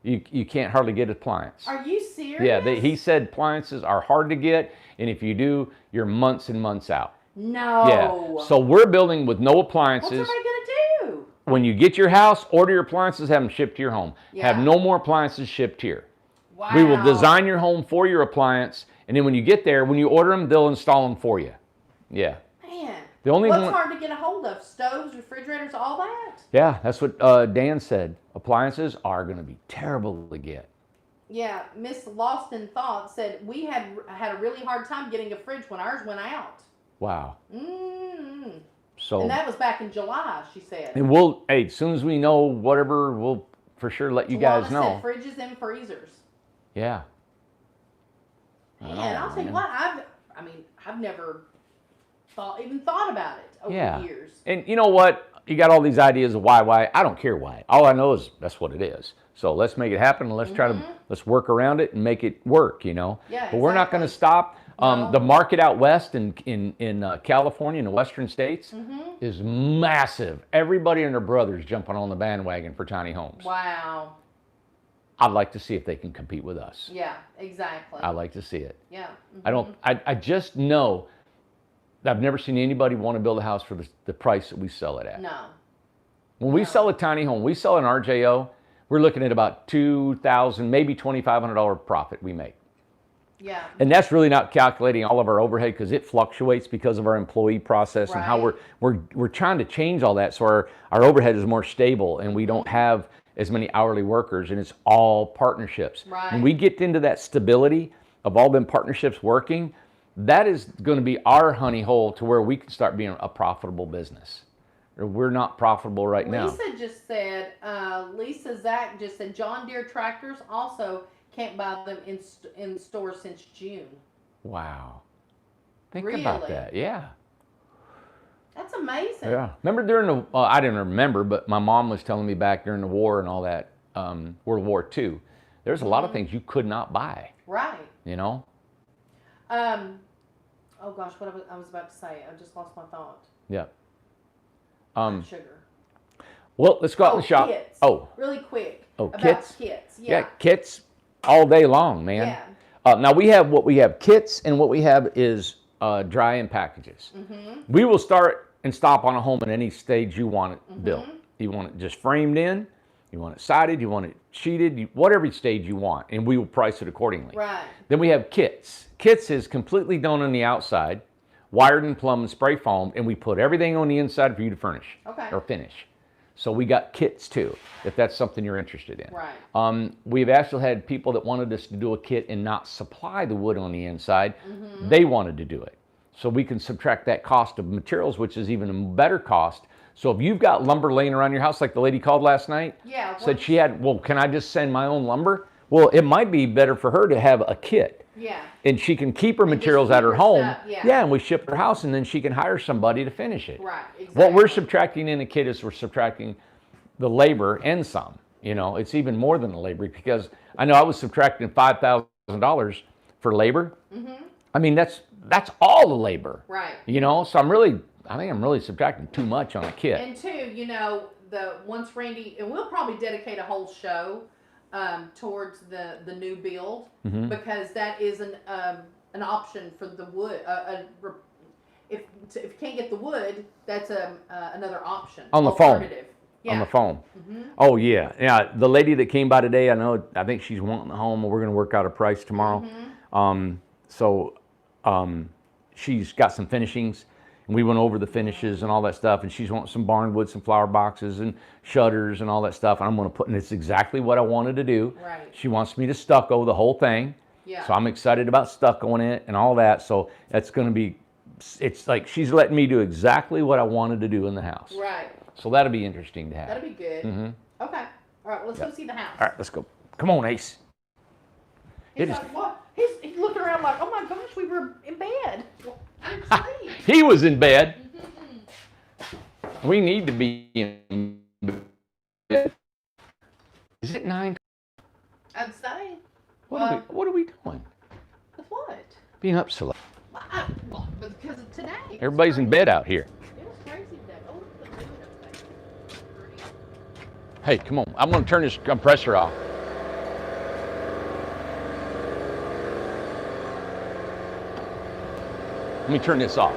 You can't hardly get appliance. Are you serious? Yeah, he said appliances are hard to get, and if you do, you're months and months out. No. Yeah. So we're building with no appliances. What's everybody gonna do? When you get your house, order your appliances, have them shipped to your home. Yeah. Have no more appliances shipped here. Wow. We will design your home for your appliance, and then when you get there, when you order them, they'll install them for you. Yeah. Man. The only What's one, hard to get a hold of? Stoves, refrigerators, all that? yeah, that's what Dan said. Appliances are going to be terrible to get. Yeah, Miss Lost in Thought said we had a really hard time getting a fridge when ours went out. Wow. Mm. So. And that was back in July, she said. And hey, as soon as we know whatever, we'll for sure let you guys know. Said fridges and freezers. Yeah. Man, I'll tell you what, I've never even thought about it over the years. And you know what? You got all these ideas of why. I don't care why. All I know is that's what it is. So let's make it happen and let's try to, let's work around it and make it work, you know? Yeah, but we're not going to stop. No. The market out west in California, in the western states, is massive. Everybody and their brothers jumping on the bandwagon for tiny homes. Wow. I'd like to see if they can compete with us. Yeah, exactly. I'd like to see it. Yeah. I just know that I've never seen anybody want to build a house for the price that we sell it at. No. When we sell a tiny home, we sell an RJO, we're looking at about $2,000, maybe $2,500 profit we make. Yeah. And that's really not calculating all of our overhead because it fluctuates because of our employee process and how we're trying to change all that so our overhead is more stable and we don't have as many hourly workers and it's all partnerships. Right. When we get into that stability of all them partnerships working, that is going to be our honey hole to where we can start being a profitable business. We're not profitable right now. Lisa just said, Lisa Zach just said, John Deere tractors also can't buy them in stores since June. Wow. Think Really? about that. Yeah. That's amazing. Yeah. Remember during the, I didn't remember, but my mom was telling me back during the war and all that, World War II, there's a lot of things you could not buy. Right. You know? Oh gosh, what I was about to say. I just lost my thought. Yeah. Sugar. Well, let's go out in the shop. Kits. Oh. Really quick. Oh, about kits? Kits. Yeah, kits all day long, man. Yeah. Now we have kits, and what we have is dry-in packages. We will start and stop on a home at any stage you want it built. You want it just framed in, you want it sided, you want it sheeted, whatever stage you want, and we will price it accordingly. Right. Then we have kits. Kits is completely done on the outside, wired and plumbed and spray foamed, and we put everything on the inside for you to furnish or finish. So we got kits too, if that's something you're interested in. Right. We've actually had people that wanted us to do a kit and not supply the wood on the inside. They wanted to do it. So we can subtract that cost of materials, which is even a better cost. So if you've got lumber laying around your house, like the lady called last night, said she had, well, can I just send my own lumber? Well, it might be better for her to have a kit. Yeah. And she can keep her materials at her home. Stuff, and we ship her house, and then she can hire somebody to finish it. Right, exactly. What we're subtracting in a kit is we're subtracting the labor and some. You know, it's even more than the labor because I know I was subtracting $5,000 for labor. I mean, that's all the labor. Right. You know, so I think I'm really subtracting too much on a kit. And two, you know, once Randy, and we'll probably dedicate a whole show towards the new build because that is an option for the wood. If you can't get the wood, that's another option. On the phone. Yeah. On the phone. Oh yeah. The lady that came by today, I think she's wanting a home, and we're going to work out a price tomorrow. She's got some finishings, and we went over the finishes and all that stuff, and she's wanting some barnwood, some flower boxes, and shutters and all that stuff. And I'm going to put, and it's exactly what I wanted to do. Right. She wants me to stucco the whole thing. Yeah. So I'm excited about stuccoing it and all that. So that's going to be, it's like she's letting me do exactly what I wanted to do in the house. Right. So that'll be interesting to have. That'll be good. Okay. All right, let's go see the house. All right, let's go. Come on, Ace. He's like, what? He's looking around like, oh my gosh, we were in bed. Where'd you sleep? He was in bed. We need to be in bed. Is it 9? I'd say. What are we doing? With what? Being up so late. Because of today. Everybody's in bed out here. It was crazy today. Oh, look at the moon up there. Hey, come on. I'm going to turn this compressor off. Let me turn this off.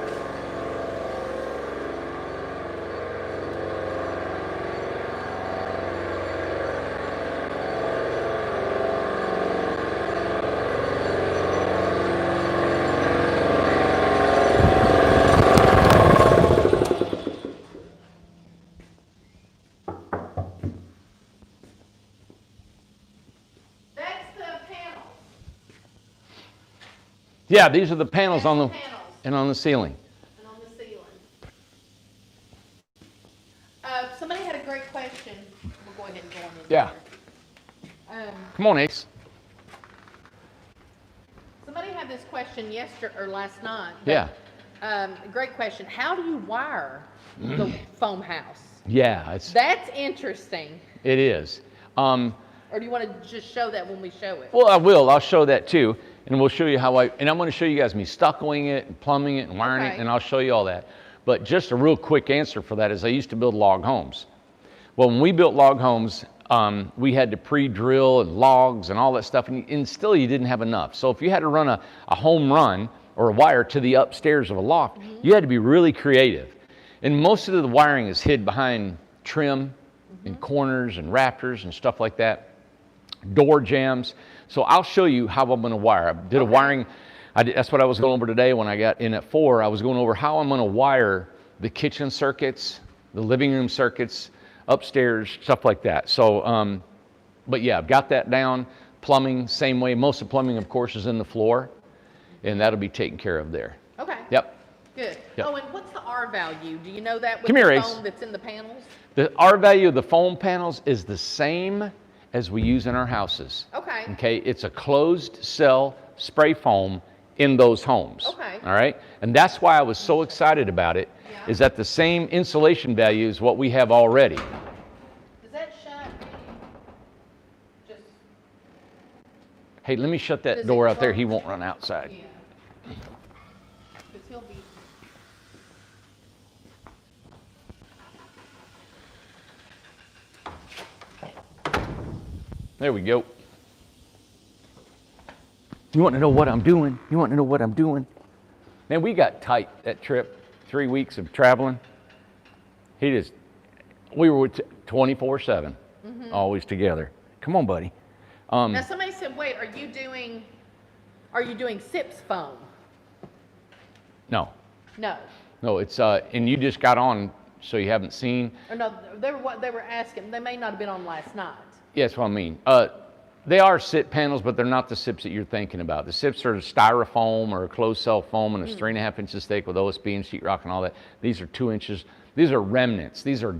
Yeah, these are the panels on the and on the ceiling. And on the ceiling. Somebody had a great question. We'll go ahead and go on in Yeah. there. Come on, Ace. Somebody had this question yesterday or last night. Yeah. Great question. How do you wire the foam house? Yeah, That's interesting. it is. Or do you want to just show that when we show it? Well, I will. I'll show that too. And we'll show you how and I'm going to show you guys me stuccoing it and plumbing it and wiring it, and I'll show you all that. But just a real quick answer for that is I used to build log homes. Well, when we built log homes, we had to pre-drill and logs and all that stuff, and still you didn't have enough. So if you had to run a home run or a wire to the upstairs of a loft, you had to be really creative. And most of the wiring is hid behind trim and corners and rafters and stuff like that, door jambs. So I'll show you how I'm going to wire. I did a wiring. That's what I was going over today when I got in at 4. I was going over how I'm going to wire the kitchen circuits, the living room circuits, upstairs, stuff like that. So, but yeah, I've got that down. Plumbing, same way. Most of the plumbing, of course, is in the floor, and that'll be taken care of there. Okay. Yep. Good. Yep. Oh, and what's the R value? Do you know that with Come here, the Ace. foam that's in the panels? The R value of the foam panels is the same as we use in our houses. Okay. Okay, it's a closed cell spray foam in those homes. Okay. All right, and that's why I was so excited about it, is that the same insulation value is what we have already. Does that shut? Just. Hey, let me shut that Does door it out there. close? He won't run outside. Yeah. Because he'll be. There we go. You want to know what I'm doing? You want to know what I'm doing? Man, we got tight that trip. 3 weeks of traveling. We were 24/7, always together. Come on, buddy. Now somebody said, "Wait, are you doing SIPS foam?" No, No. it's and you just got on, so you haven't seen. Or no, they were asking. They may not have been on last night. Yeah, that's what I mean. They are SIP panels, but they're not the SIPs that you're thinking about. The SIPs are styrofoam or a closed cell foam, and it's 3.5 inches thick with OSB and sheetrock and all that. These are 2 inches. These are remnants. These are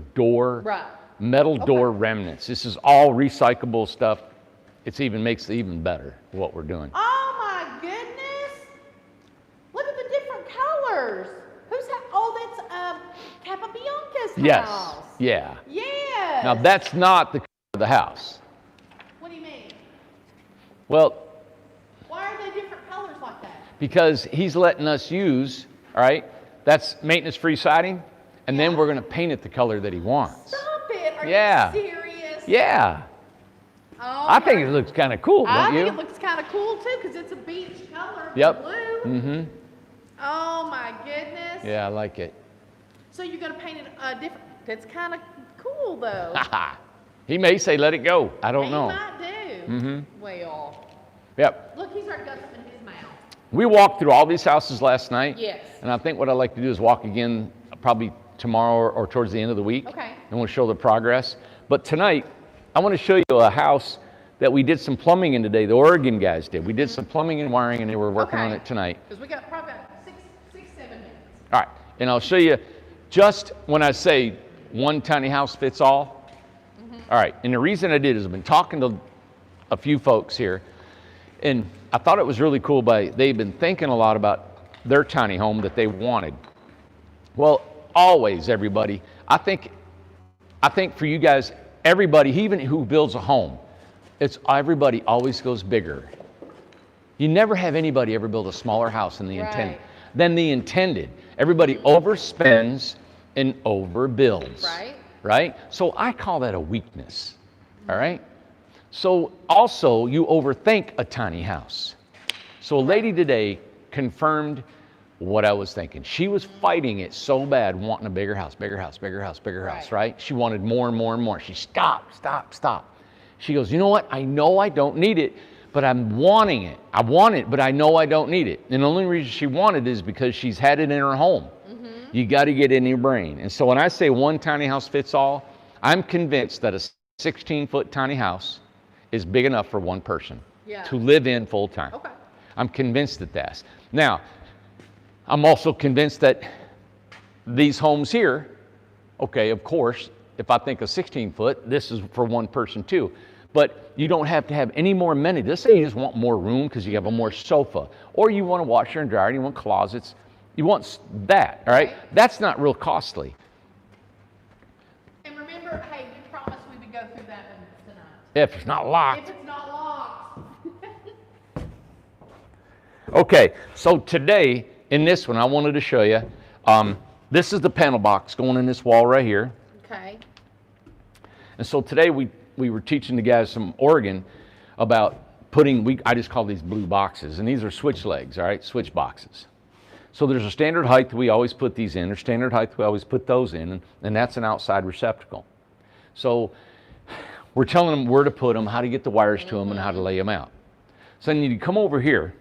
metal door remnants. This is all recyclable stuff. It makes it even better what we're doing. Oh my goodness! Look at the different colors. Who's that? Oh, that's Capabianca's Yes. house. Yeah. Yes. Now that's not the color of the house. What do you mean? Well, Why are they different colors like that? because he's letting us use, all right, that's maintenance-free siding, and then we're going to paint it the color that he wants. Stop it! Are Yeah. you serious? Yeah. Oh, I think it looks kind of cool, I don't you? think it looks kind of cool too, because it's a beige color. Yep. Blue. Mm-hmm. Oh my goodness. Yeah, I like it. So you're gonna paint it different. That's kind of cool though. He may say let it go. I don't He know. might do. Mm-hmm. Well, Yep. look, he's already got some in his mouth. We walked through all these houses last night. Yes. And I think what I'd like to do is walk again probably tomorrow or towards the end of the week. Okay. And we'll show the progress. But tonight, I want to show you a house that we did some plumbing in today. The Oregon guys did. We did some plumbing and wiring, and they were working on it tonight. Because we got probably about 7 minutes. All right. And I'll show you just when I say one tiny house fits all. All right. And the reason I did is I've been talking to a few folks here, and I thought it was really cool. They've been thinking a lot about their tiny home that they wanted. Well, always, everybody, I think for you guys, everybody, even who builds a home, it's everybody always goes bigger. You never have anybody ever build a smaller house than the intended. Everybody overspends and overbuilds. Right? So I call that a weakness. All right? So also you overthink a tiny house. So a lady today confirmed what I was thinking. She was fighting it so bad, wanting a bigger house, right? She wanted more and more and more. She stop. She goes, you know what? I know I don't need it, but I'm wanting it. I want it, but I know I don't need it. And the only reason she wanted it is because she's had it in her home. You got to get it in your brain. And so when I say one tiny house fits all, I'm convinced that a 16-foot tiny house is big enough for one person to live in full time. Okay. I'm convinced that that's. Now, I'm also convinced that these homes here, okay, of course, if I think of 16-foot, this is for one person too. But you don't have to have any more amenities. Let's say you just want more room because you have a more sofa, or you want a washer and dryer, and you want closets. You want that, all right? That's not real costly. And remember, hey, you promised we would go through that tonight. If it's not locked. If it's not locked. Okay, so today, in this one, I wanted to show you, this is the panel box going in this wall right here. Okay. And so today we were teaching the guys from Oregon about putting, I just call these blue boxes, and these are switch legs, all right, switch boxes. So there's a standard height that we always put these in, or standard height we always put those in, and that's an outside receptacle. So we're telling them where to put them, how to get the wires to them, and how to lay them out. So then you come over here,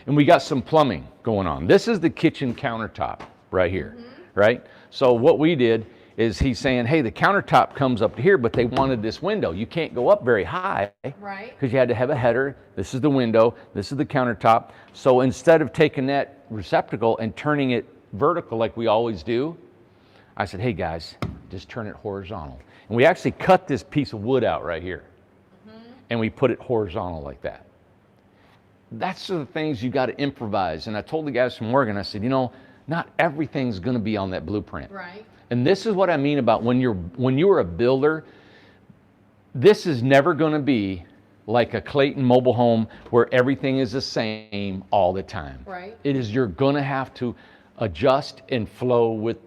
and we got some plumbing going on. This is the kitchen countertop right here, right? So what we did is he's saying, hey, the countertop comes up to here, but they wanted this window. You can't go up very high, right? Because you had to have a header. This is the window. This is the countertop. So instead of taking that receptacle and turning it vertical like we always do, I said, hey guys, just turn it horizontal. And we actually cut this piece of wood out right here, and we put it horizontal like that. That's the things you got to improvise. And I told the guys from Oregon, I said, you know, not everything's going to be on that blueprint. Right. And this is what I mean about when you're a builder, this is never going to be like a Clayton mobile home where everything is the same all the time. Right. It is, you're going to have to adjust and flow with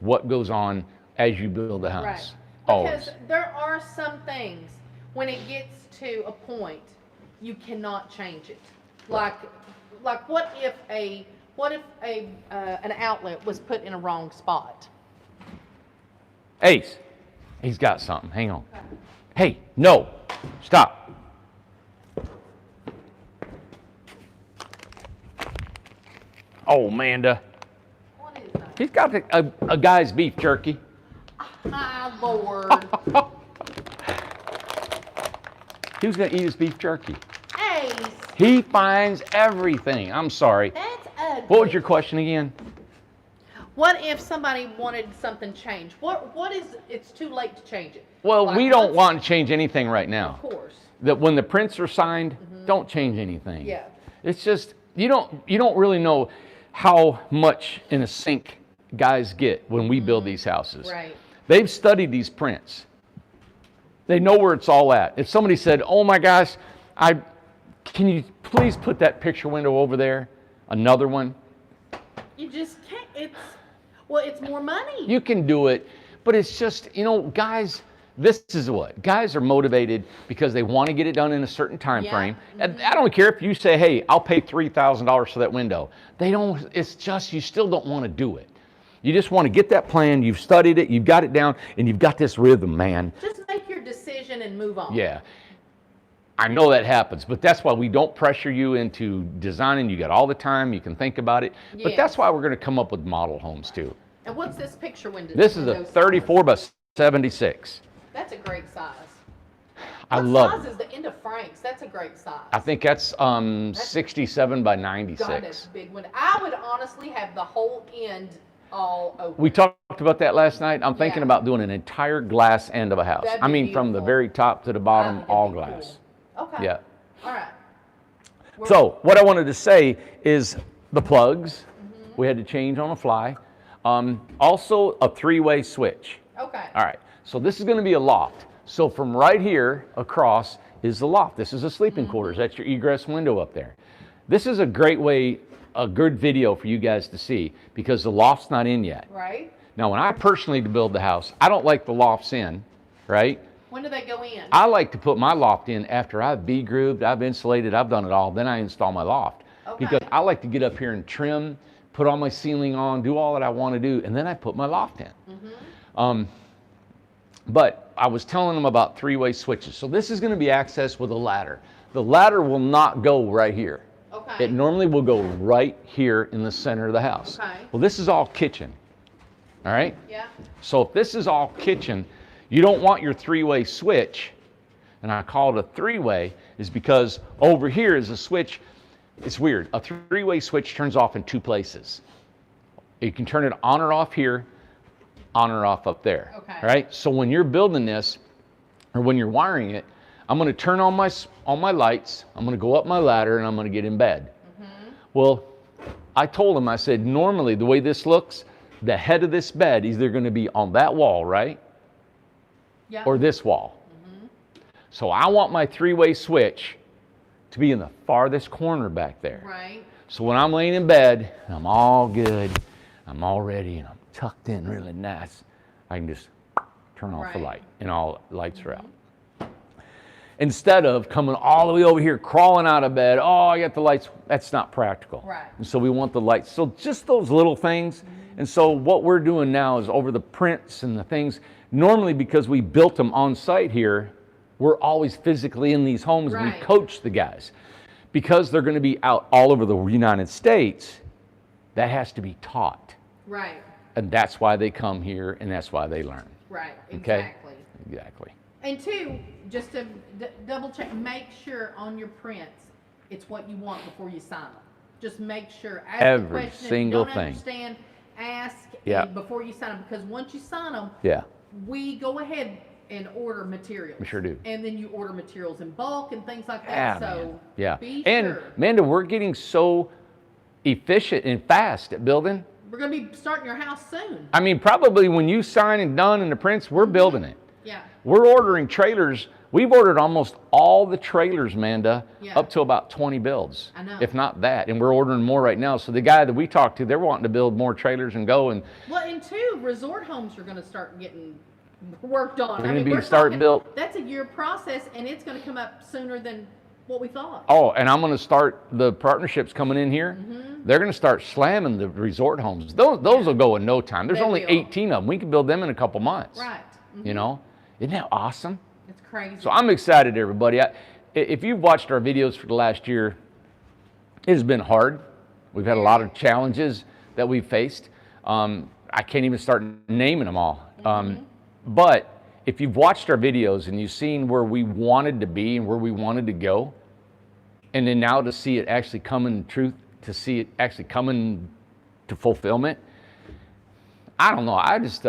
what goes on as you build a house. Right. Always. Because there are some things when it gets to a point you cannot change it. Like what if an outlet was put in a wrong spot? Ace, he's got something. Hang on. Hey, no, stop. Oh, Amanda. What is that? He's got a guy's beef jerky. My Lord. He was going to eat his beef jerky. Ace. He finds everything. I'm sorry. That's ugly. What was your question again? What if somebody wanted something changed? What is, it's too late to change it? Well, we don't want to change anything right now. Of course. That when the prints are signed, don't change anything. Yeah. It's just, you don't really know how much in a sink guys get when we build these houses. Right. They've studied these prints. They know where it's all at. If somebody said, oh my gosh, can you please put that picture window over there? Another one. You just can't, it's more money. You can do it, but it's just, guys, this is what. Guys are motivated because they want to get it done in a certain time frame. And I don't care if you say, hey, I'll pay $3,000 for that window. They don't, it's just, you still don't want to do it. You just want to get that plan, you've studied it, you've got it down, and you've got this rhythm, man. Just make your decision and move on. Yeah. I know that happens, but that's why we don't pressure you into designing. You got all the time, you can think about it. Yes. But that's why we're going to come up with model homes too. And what's this picture window? This is a 34 by 76. That's a great size. I love it. What size is the end of Frank's? That's a great size. I think that's 67 by 96. God, that's a big window. I would honestly have the whole end all open. We talked about that last night. I'm thinking about doing an entire glass end of a house. I mean, from the very top to the bottom, all glass. Cool. Okay. Yeah. All right. So what I wanted to say is the plugs we had to change on the fly. Also a 3-way switch. Okay. All right, so this is going to be a loft. So from right here across is the loft. This is a sleeping quarters. That's your egress window up there. This is a great way, a good video for you guys to see because the loft's not in yet. Right. Now, when I personally build the house, I don't like the lofts in, right? When do they go in? I like to put my loft in after I've B-grooved, I've insulated, I've done it all. Then I install my loft. Okay. Because I like to get up here and trim, put all my ceiling on, do all that I want to do, and then I put my loft in. But I was telling them about 3-way switches. So this is going to be accessed with a ladder. The ladder will not go right here. Okay. It normally will go right here in the center of the house. Okay. Well, this is all kitchen. All right? Yeah. So if this is all kitchen, you don't want your 3-way switch, and I call it a 3-way, is because over here is a switch. It's weird. A 3-way switch turns off in 2 places. You can turn it on or off here, on or off up there. Okay. All right? So when you're building this, or when you're wiring it, I'm going to turn on my lights, I'm going to go up my ladder, and I'm going to get in bed. Well, I told him, I said, normally the way this looks, the head of this bed is either going to be on that wall, right? Yeah. Or this wall. So I want my 3-way switch to be in the farthest corner back there. Right. So when I'm laying in bed, I'm all good, I'm all ready, and I'm tucked in really nice, I can just turn off the light, and all lights are out. Instead of coming all the way over here, crawling out of bed, oh, I got the lights, that's not practical. Right. And so we want the lights. So just those little things. And so what we're doing now is over the prints and the things, normally because we built them on site here, we're always physically in these homes and we coach the guys. Because they're going to be out all over the United States, that has to be taught. Right. And that's why they come here and that's why they learn. Right. Okay? Exactly. Exactly. And 2, just to double check, make sure on your prints it's what you want before you sign them. Just make sure. Ask Every the question, single don't thing. Understand, ask before you sign them, because once you sign them, we go ahead and order materials. We sure do. And then you order materials in bulk and things like Yeah, that. So man. be And sure. Amanda, we're getting so efficient and fast at building. We're going to be starting your house soon. I mean, probably when you sign and done in the prints, we're building it. Yeah. We're ordering trailers. We've ordered almost all the trailers, Amanda, up to about 20 builds. I know. If not that. And we're ordering more right now. So the guy that we talked to, they're wanting to build more trailers and go. And well, and 2, resort homes are going to start getting worked on. They're going to be start built. That's a year process, and it's going to come up sooner than what we thought. Oh, and I'm going to start the partnerships coming in here. They're going to start slamming the resort homes. Those will go in no time. There's only 18 of them. We can build them in a couple months. Right. You know, isn't that awesome? It's crazy. So I'm excited, everybody. If you've watched our videos for the last year, it has been hard. We've had a lot of challenges that we've faced. I can't even start naming them all. But if you've watched our videos and you've seen where we wanted to be and where we wanted to go, and then now to see it actually come in truth, to see it actually coming to fulfillment, I don't know. I just,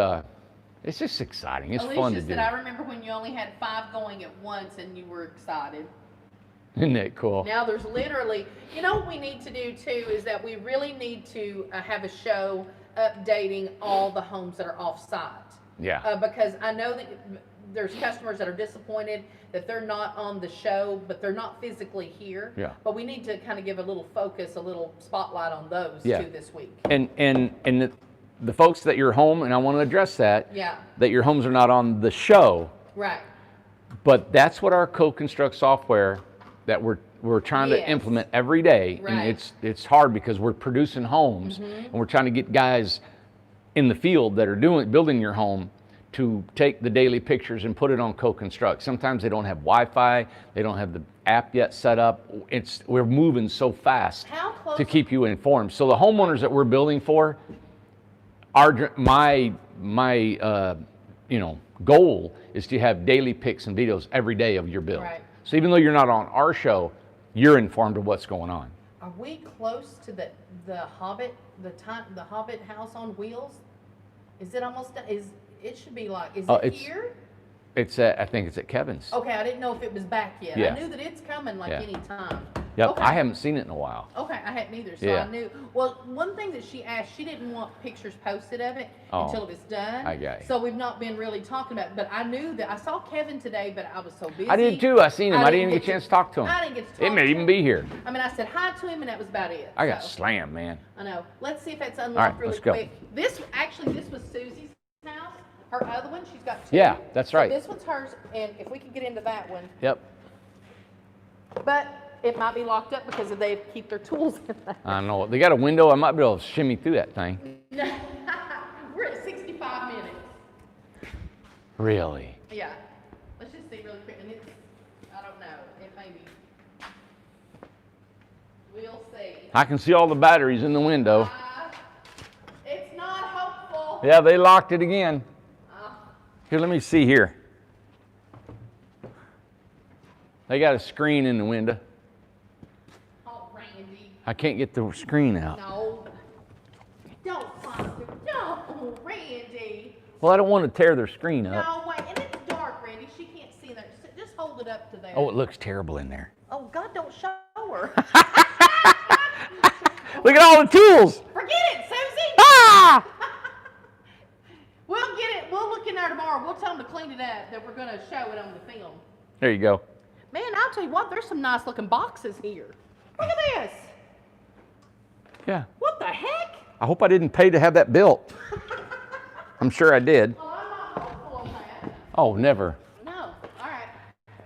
it's just exciting. It's fun to do. I remember when you only had 5 going at once and you were excited. Isn't that cool? Now there's literally, you know what we need to do too is that we really need to have a show updating all the homes that are off-site. Yeah. Because I know that there's customers that are disappointed that they're not on the show, but they're not physically here. Yeah. But we need to kind of give a little focus, a little spotlight on those too this week. And the folks that you're home, and I want to address that, that your homes are not on the show. Right. But that's what our co-construct software that we're trying to implement every day. Right. And it's hard because we're producing homes and we're trying to get guys in the field that are building your home to take the daily pictures and put it on co-construct. Sometimes they don't have Wi-Fi, they don't have the app yet set up. We're moving so fast to keep you informed. So the homeowners that we're building for, my goal is to have daily pics and videos every day of your build. Right. So even though you're not on our show, you're informed of what's going on. Are we close to the Hobbit, the Hobbit house on wheels? Is it almost? It should be like? Is it here? I think it's at Kevin's. Okay, I didn't know if it was back yet. Yeah. I knew that it's coming any time. Yep, Okay. I haven't seen it in a while. Okay, I hadn't either, so Yeah. I knew. Well, one thing that she asked, she didn't want pictures posted of it until it was done. I got you. So we've not been really talking about it. But I knew that I saw Kevin today, but I was so busy. I did too. I seen him. I didn't even get a chance to talk to him. I didn't get to talk It may to even him. be here. I mean, I said hi to him, and that was about it. I got so. slammed, man. I know. Let's see if it's unlocked All right, really let's go. quick. This was Susie's house. Her other one, she's got 2. Yeah, that's right. So this one's hers, and if we can get into that one. Yep. But it might be locked up because they keep their tools in there. I know. They got a window. I might be able to shimmy through that thing. No. We're at 65 minutes. Really? Yeah. Let's just see really quick. And it's, I don't know. It may be. We'll see. I can see all the batteries in the window. It's not hopeful. Yeah, they locked it again. Here, let me see here. They got a screen in the window. Oh, Randy. I can't get the screen out. No. Don't, Father. No, Randy. Well, I don't want to tear their screen up. No, wait. And it's dark, Randy. She can't see that. Just hold it up to there. Oh, it looks terrible in there. Oh, God, don't show her. Look at all the tools. Forget it, Susie. Ah! We'll get it. We'll look in there tomorrow. We'll tell them to clean it up, that we're going to show it on the film. There you go. Man, I'll tell you what, there's some nice looking boxes here. Look at this. Yeah. What the heck? I hope I didn't pay to have that built. I'm sure I did. Well, I'm not hopeful on that. Oh, never. No. All right.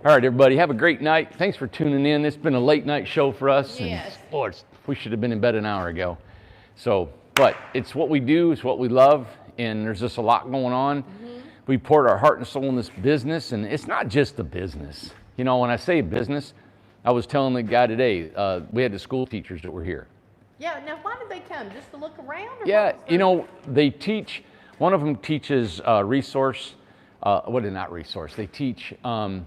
All right, everybody, have a great night. Thanks for tuning in. It's been a late night show for us. Yes. And, Lord, we should have been in bed an hour ago. So, but it's what we do. It's what we love. And there's just a lot going on. Mm-hmm. We poured our heart and soul in this business. And it's not just the business. You know, when I say business, I was telling the guy today, we had the school teachers that were here. Yeah, now why did they come? Just to look around? Or Yeah, what was you know, they teach, one of them teaches resource, not resource, they teach some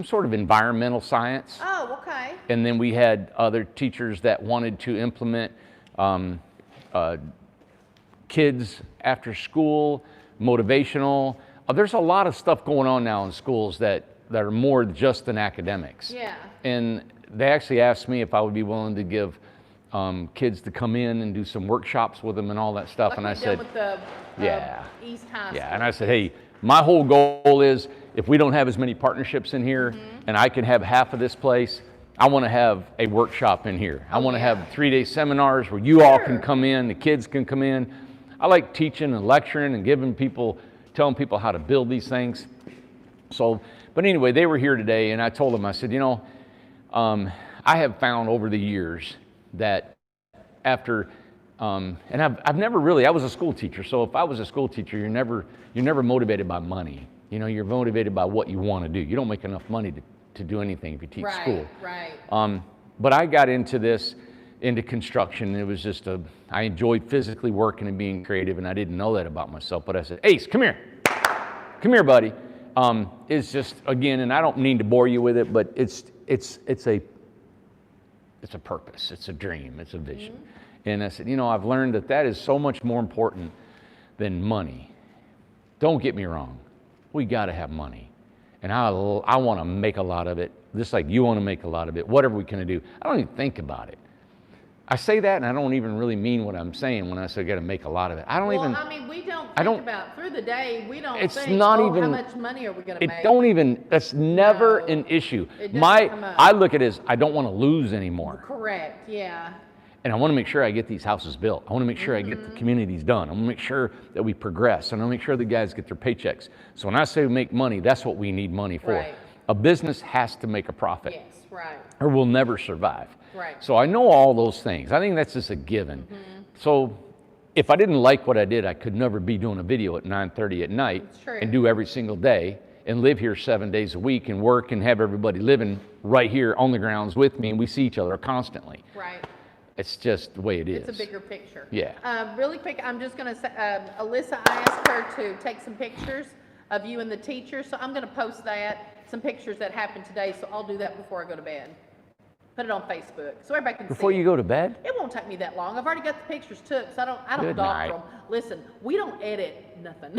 sort of environmental science. Oh, okay. And then we had other teachers that wanted to implement kids after school, motivational. There's a lot of stuff going on now in schools that are more just than academics. Yeah. And they actually asked me if I would be willing to give kids to come in and do some workshops with them and all that stuff. Like and I we did said, with the yeah. East High School. Yeah, and I said, hey, my whole goal is if we don't have as many partnerships in here and I can have half of this place, I want to have a workshop in here. I want to have 3-day seminars where you all can come in, the kids can come in. I like teaching and lecturing and telling people how to build these things. So, but anyway, they were here today and I told them, I said, you know, I have found over the years that after, and I've never really, I was a school teacher. So if I was a school teacher, you're never motivated by money. You know, you're motivated by what you want to do. You don't make enough money to do anything if you teach school. Right. But I got into construction. And it was just I enjoyed physically working and being creative, and I didn't know that about myself. But I said, Ace, come here, buddy. It's just, again, and I don't mean to bore you with it, but it's a purpose, it's a dream, it's a vision. Mm-hmm. And I said, you know, I've learned that is so much more important than money. Don't get me wrong, we got to have money. And I want to make a lot of it, just like you want to make a lot of it, whatever we can do. I don't even think about it. I say that and I don't even really mean what I'm saying when I say I got to make a lot of it. I mean, we don't think about through the day, we don't think, not even, how much money are we going to make? That's never an issue. It doesn't come up. I look at it as I don't want to lose anymore. Correct, yeah. And I want to make sure I get these houses built. I want to make sure I get the communities done. I want to make sure that we progress. And I want to make sure the guys get their paychecks. So when I say we make money, that's what we need money for. Right. A business has to make a profit. Yes, right. Or we'll never survive. Right. So I know all those things. I think that's just a given. Mm-hmm. So if I didn't like what I did, I could never be doing a video at 9:30 at night and do every single day and live here 7 days a week and work and have everybody living right here on the grounds with me, and we see each other constantly. Right. It's just the way it is. It's a bigger picture. Yeah. Really quick, I'm just going to say, Alyssa, I asked her to take some pictures of you and the teachers, so I'm going to post that, some pictures that happened today, so I'll do that before I go to bed. put it on Facebook so everybody can Before see you it. go to bed? It won't take me that long. I've already got the pictures took, so I don't Good doctor night. them. Listen, we don't edit nothing.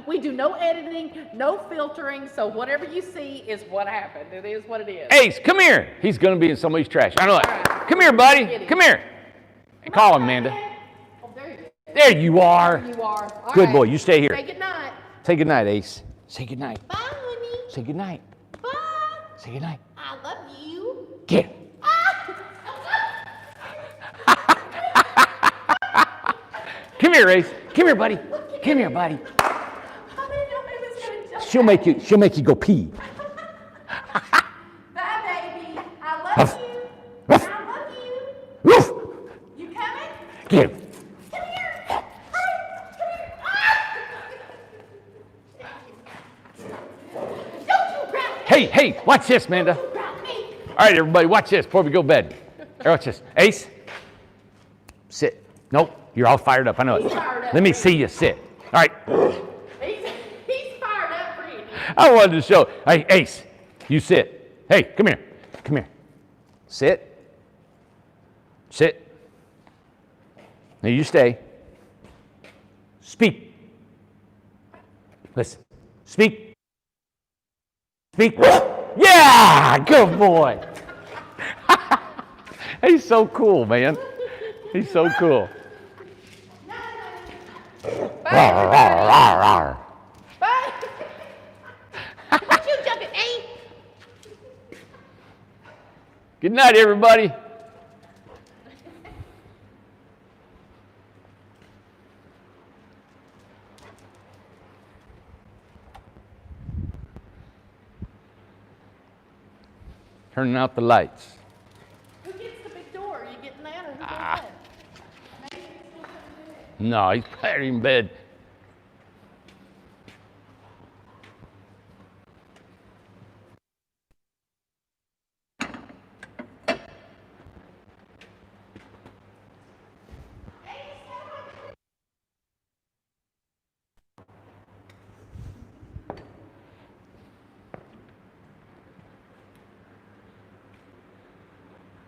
we do no editing, no filtering, so whatever you see is what happened. It is what it is. Ace, come here. He's going to be in somebody's trash. I know it. All right. Come here, buddy. Get him. Come here. Call him, Amanda. Oh, there you go. There you are. There you are. All Good right. boy. You stay here. Say goodnight. Say goodnight, Ace. Say goodnight. Bye, honey. Say goodnight. Bye. Say goodnight. I love you. Get. Come here, Ace. Come here, buddy. Come here, buddy. She'll make you go pee. Bye, baby. I love you. Ruff. I love you. Woof. You coming? Get him. Come here. Hurry. Come here. Don't you grab me. Hey, watch this, Amanda. Don't you grab me. All right, everybody, watch this before we go to bed. Here, watch this. Ace, sit. Nope, you're all fired up. I know He's it. fired up. Let me see you sit. All right. He's fired up for you. I wanted to show. Hey, Ace, you sit. Hey, come here. Come here. Sit. Sit. Now you stay. Speak. Listen. Speak. Speak. Yeah, good boy. He's so cool, man. He's so cool. Bye, Rawr, rawr, rawr, rawr. Bye. What you jumping, eh? Good night, everybody. Turning out the lights. Who gets the big door? Are you getting that or who does that? No, he's probably in bed.